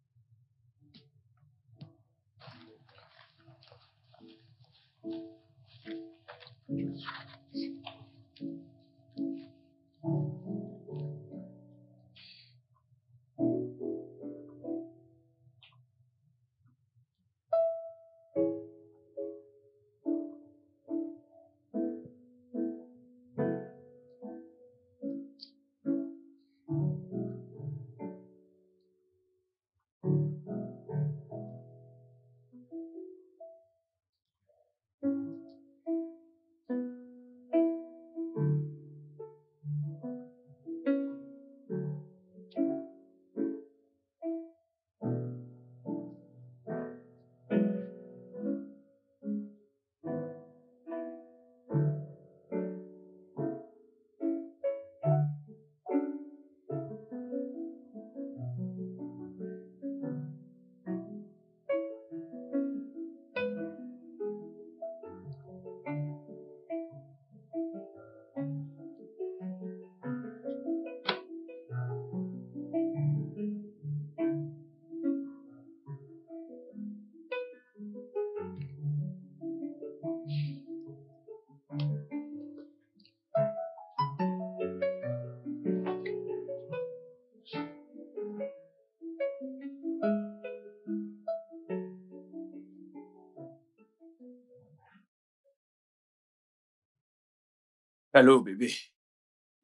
Allô, bébé.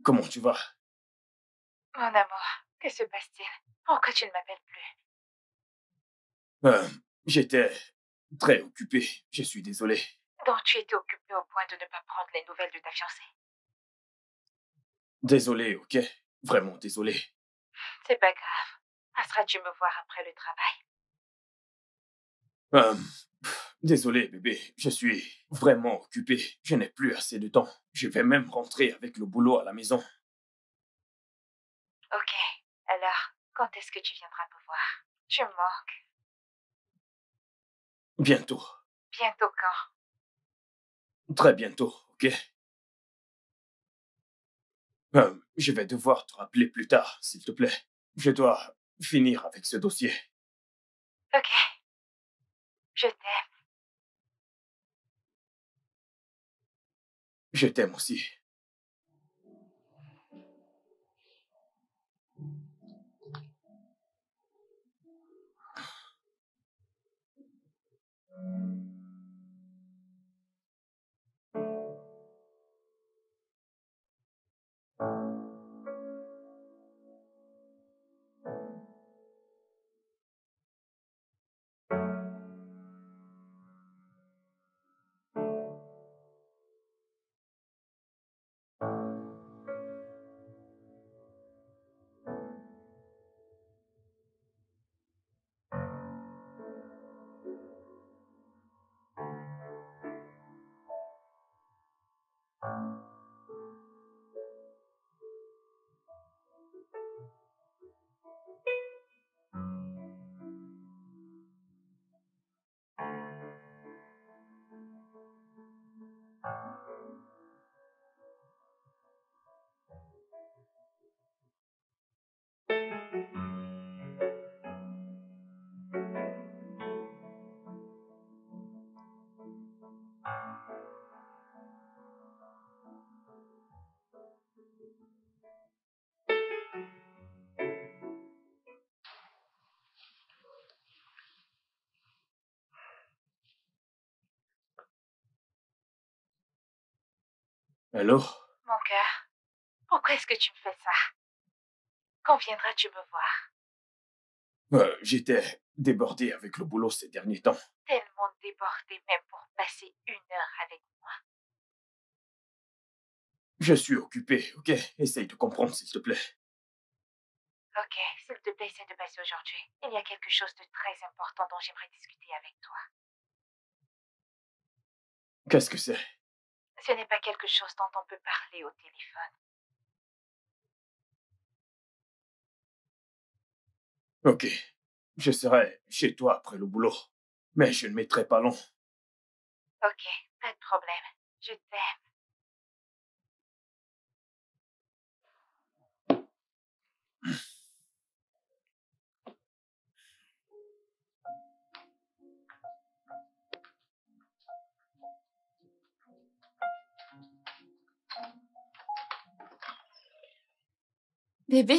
Comment tu vas? Mon amour, que se passe-t-il? Pourquoi tu ne m'appelles plus? J'étais très occupé. Je suis désolé. Donc tu étais occupé au point de ne pas prendre les nouvelles de ta fiancée. Désolé, ok? Vraiment désolé. C'est pas grave. Passeras-tu me voir après le travail? Désolé, bébé. Je suis vraiment occupé. Je n'ai plus assez de temps. Je vais même rentrer avec le boulot à la maison. Ok. Alors, quand est-ce que tu viendras me voir? Tu me manques. Bientôt. Bientôt quand? Très bientôt, ok? Je vais devoir te rappeler plus tard, s'il te plaît. Je dois finir avec ce dossier. Ok. Je t'aime. Je t'aime aussi. Allô? Mon cœur, pourquoi est-ce que tu me fais ça? Quand viendras-tu me voir? J'étais débordé avec le boulot ces derniers temps. Tellement débordé même pour passer 1 heure avec moi. Je suis occupé, ok? Essaye de comprendre, s'il te plaît. Ok, s'il te plaît, essaie de passer aujourd'hui. Il y a quelque chose de très important dont j'aimerais discuter avec toi. Qu'est-ce que c'est? Ce n'est pas quelque chose dont on peut parler au téléphone. Ok. Je serai chez toi après le boulot. Mais je ne mettrai pas long. Ok, pas de problème. Je t'aime. Bébé.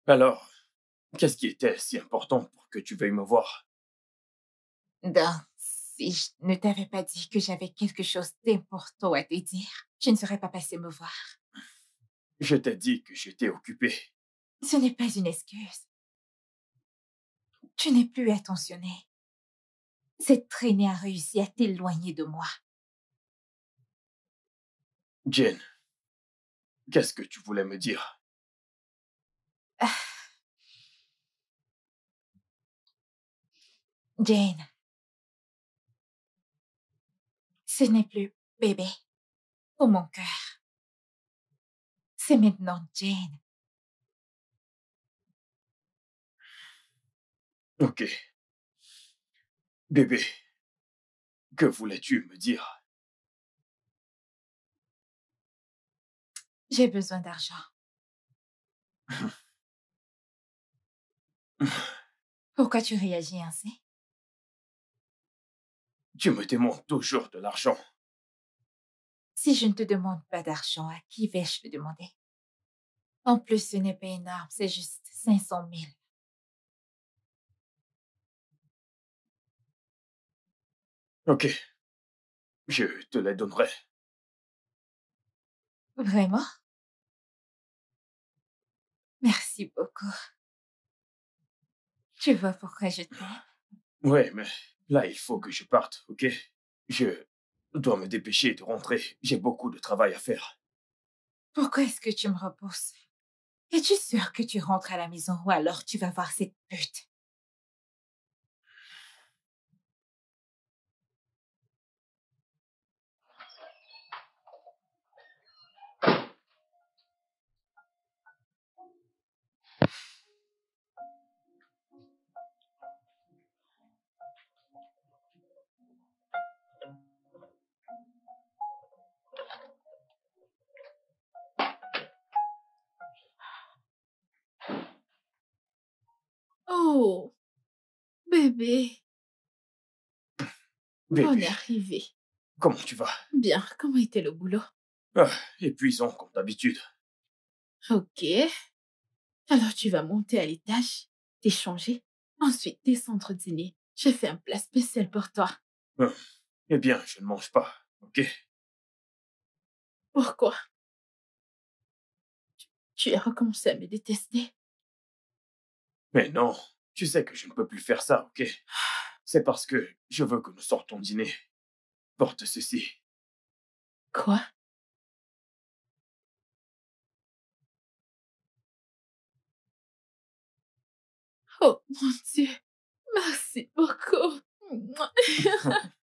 Alors, qu'est-ce qui était si important pour que tu veuilles me voir? Donc, si je ne t'avais pas dit que j'avais quelque chose d'important à te dire, je ne serais pas passée me voir. Je t'ai dit que j'étais occupé. Ce n'est pas une excuse. Tu n'es plus attentionné. Cette traînée a réussi à t'éloigner de moi. Jane, qu'est-ce que tu voulais me dire? Jane, ce n'est plus bébé pour mon cœur. C'est maintenant Jane. Ok. Bébé, que voulais-tu me dire? J'ai besoin d'argent. Pourquoi tu réagis ainsi? Tu me demandes toujours de l'argent. Si je ne te demande pas d'argent, à qui vais-je le demander? En plus, ce n'est pas énorme, c'est juste 500 000. Ok, je te les donnerai. Vraiment? Merci beaucoup. Tu vois pourquoi je t'aime? Ouais, mais là, il faut que je parte, ok? Je dois me dépêcher de rentrer. J'ai beaucoup de travail à faire. Pourquoi est-ce que tu me repousses? Es-tu sûr que tu rentres à la maison ou alors tu vas voir cette pute? Oh, bébé, on Bébé, est arrivé. comment tu vas? Bien, comment était le boulot? Ah, épuisant comme d'habitude. Ok. Alors tu vas monter à l'étage, t'échanger, ensuite descendre dîner. J'ai fait un plat spécial pour toi. Eh bien, je ne mange pas, ok? Pourquoi? Tu as recommencé à me détester. Mais non, tu sais que je ne peux plus faire ça, ok? C'est parce que je veux que nous sortons dîner. Porte ceci. Quoi? Oh mon Dieu, merci beaucoup.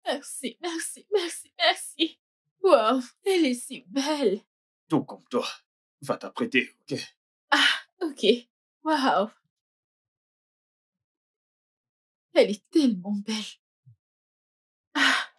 Merci, merci, merci, merci. Wow, elle est si belle. Tout comme toi. Va t'apprêter, ok? Ah, ok. Wow. Elle est tellement belle. Ah, ah.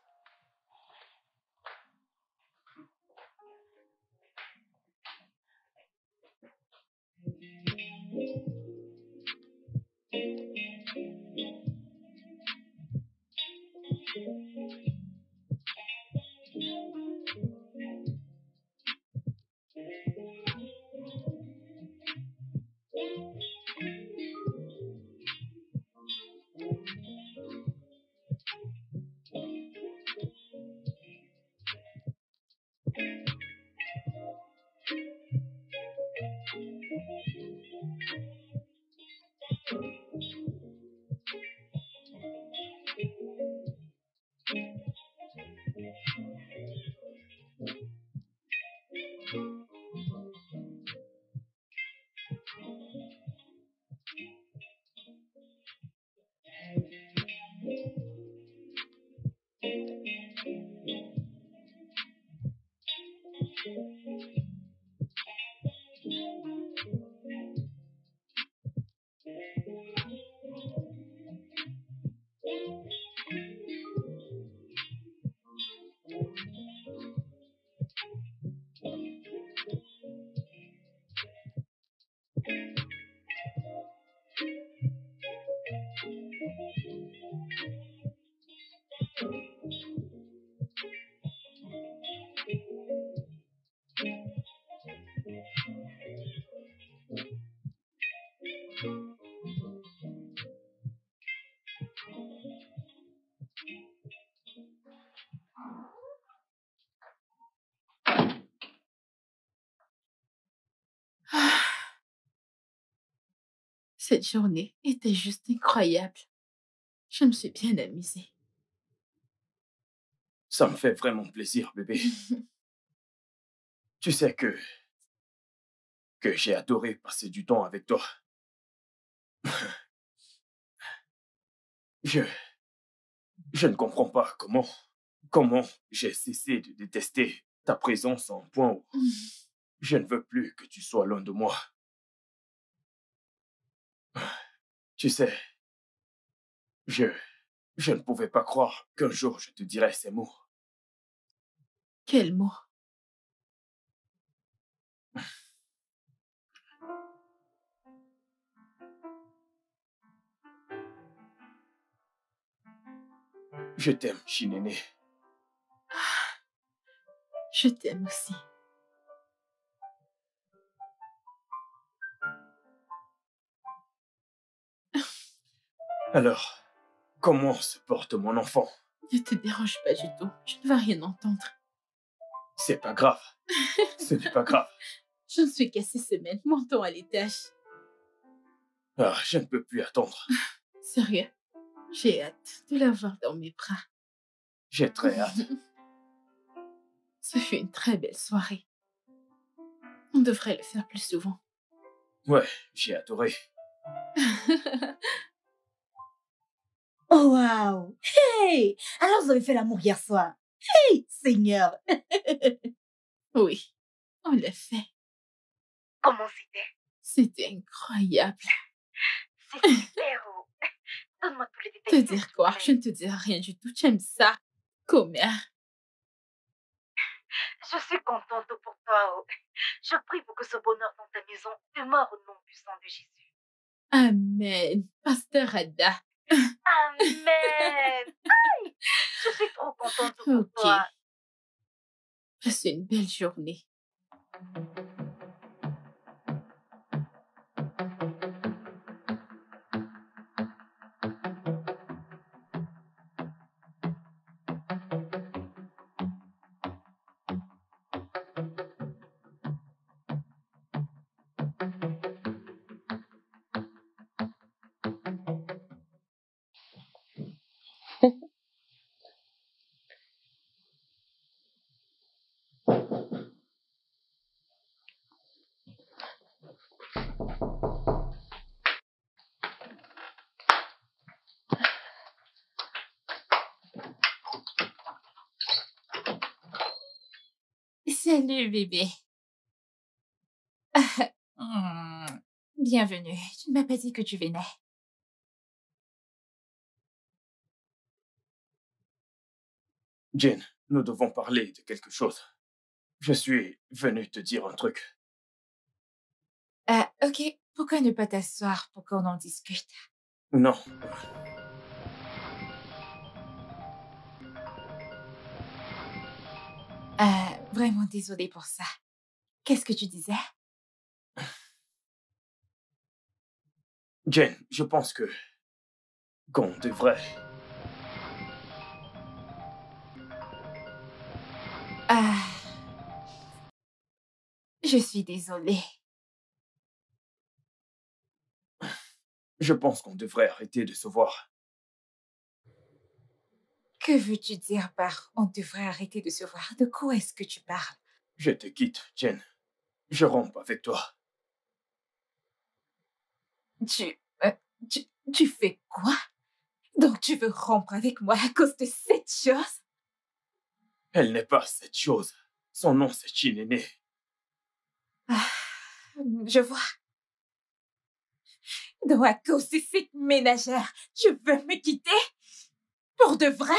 Cette journée était juste incroyable. Je me suis bien amusée. Ça me fait vraiment plaisir, bébé. Tu sais que j'ai adoré passer du temps avec toi. Je ne comprends pas comment j'ai cessé de détester ta présence à un point où je ne veux plus que tu sois loin de moi. Tu sais, je ne pouvais pas croire qu'un jour je te dirais ces mots. Quel mot? Je t'aime, Chinéné. Je t'aime aussi. Alors, comment se porte mon enfant? Ne te dérange pas du tout. Je ne vais rien entendre. C'est pas grave. Ce n'est pas grave. Je ne suis qu'à 6 semaines. Montons à l'étage. Ah, je ne peux plus attendre. Sérieux, j'ai hâte de l'avoir dans mes bras. J'ai très hâte. Ce fut une très belle soirée. On devrait le faire plus souvent. Ouais, j'ai adoré. Oh, waouh! Hey! Alors, vous avez fait l'amour hier soir. Hey, Seigneur! Oui, on l'a fait. Comment c'était? C'était incroyable. C'est super. Donne-moi tous les Te détails. dire quoi? Je ne te dirai rien du tout. J'aime ça. Commère. Je suis contente pour toi. Je prie pour que ce bonheur dans ta maison demeure au nom puissant de Jésus. Amen. Pasteur Ada. Amen. Aïe, je suis trop contente pour Ok. toi. Passe une belle journée. Salut, bébé. Bienvenue. Tu ne m'as pas dit que tu venais. Jane, nous devons parler de quelque chose. Je suis venu te dire un truc. Ok. Pourquoi ne pas t'asseoir pour qu'on en discute? Non. Vraiment désolée pour ça. Qu'est-ce que tu disais? Jane, je pense qu'on devrait... Je suis désolée. Je pense qu'on devrait arrêter de se voir. Que veux-tu dire par on devrait arrêter de se voir? De quoi est-ce que tu parles? Je te quitte, Jane. Je romps avec toi. Tu fais quoi? Donc tu veux rompre avec moi à cause de cette chose? Elle n'est pas cette chose. Son nom, c'est Chinene. Je vois. Donc à cause de cette ménagère, tu veux me quitter? Pour de vrai?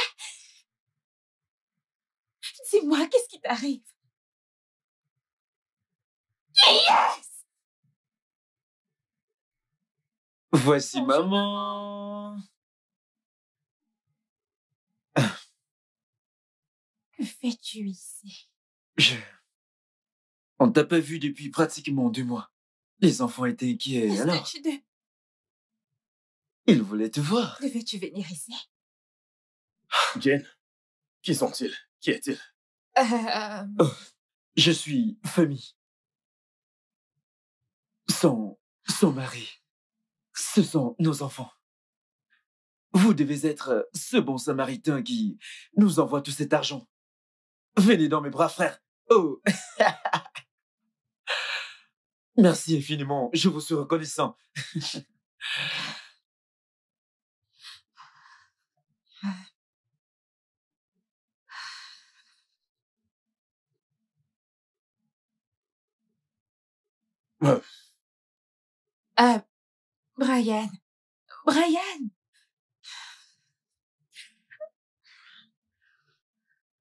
Dis-moi, qu'est-ce qui t'arrive? Yes! Voici Bonjour, maman. Que fais-tu ici? On t'a pas vu depuis pratiquement 2 mois. Les enfants étaient inquiets, Est-ce alors que tu ils voulaient te voir. devais-tu venir ici? Jane, qui sont-ils? Qui est-il? Oh, je suis famille. Son mari. Ce sont nos enfants. Vous devez être ce bon samaritain qui nous envoie tout cet argent. Venez dans mes bras, frère. Oh. Merci infiniment. Je vous suis reconnaissant. Brian. Brian!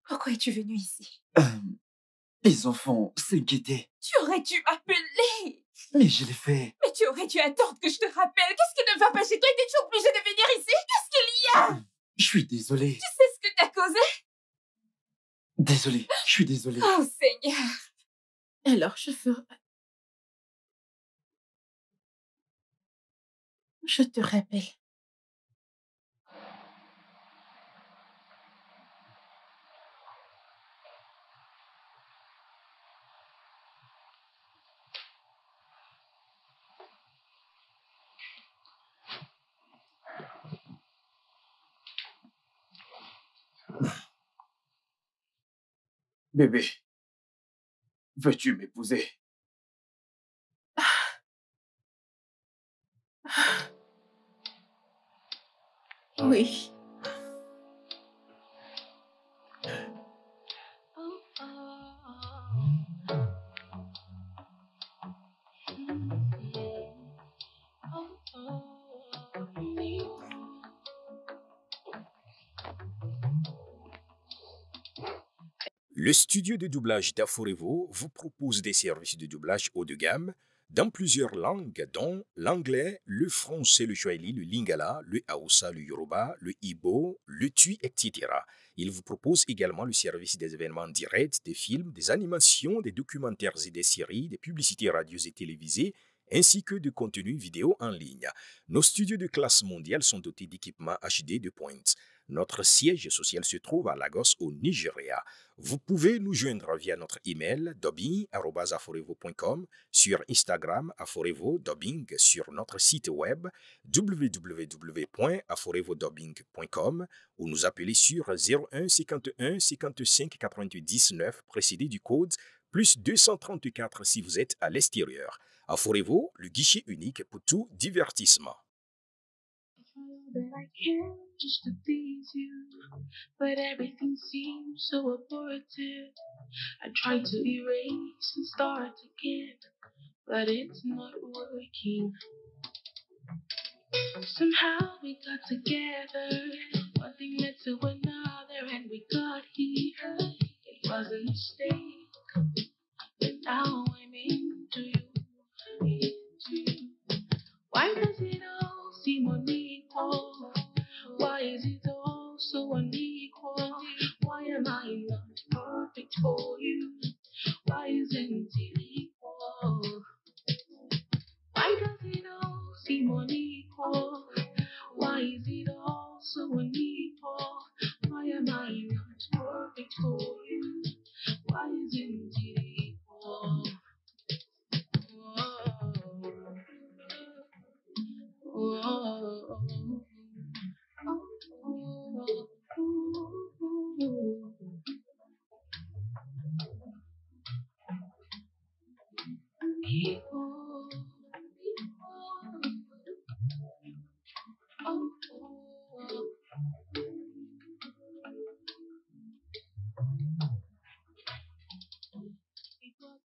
Pourquoi es-tu venu ici? Les enfants s'inquiétaient, Tu aurais dû m'appeler! mais je l'ai fait. Mais tu aurais dû attendre que je te rappelle. Qu'est-ce qui ne va pas chez toi? Étais-tu obligé de venir ici? Qu'est-ce qu'il y a? Je suis désolé. Tu sais ce que t'as causé? Désolé. Je suis désolé. Oh Seigneur! Alors, je ferai... Je te rappelle. Bébé, veux-tu m'épouser? Oui. Le studio de doublage d'Aforevo vous propose des services de doublage haut de gamme dans plusieurs langues, dont l'anglais, le français, le swahili, le lingala, le hausa, le yoruba, le ibo, le tui, etc. Il vous propose également le service des événements directs, des films, des animations, des documentaires et des séries, des publicités radios et télévisées, ainsi que de contenus vidéo en ligne. Nos studios de classe mondiale sont dotés d'équipements HD de pointe. Notre siège social se trouve à Lagos, au Nigeria. Vous pouvez nous joindre via notre email dubbing@aforevo.com, sur Instagram Aforevo Dubbing, sur notre site web www.aforevodubbing.com ou nous appeler sur 01 51 55 99 précédé du code plus 234 si vous êtes à l'extérieur. Aforevo, le guichet unique pour tout divertissement. That I can just to please you, but everything seems so abortive. I try to erase and start again, but it's not working. Somehow we got together, one thing led to another, and we got here. It was a mistake, but now I'm into you. Why does it all seem unequal?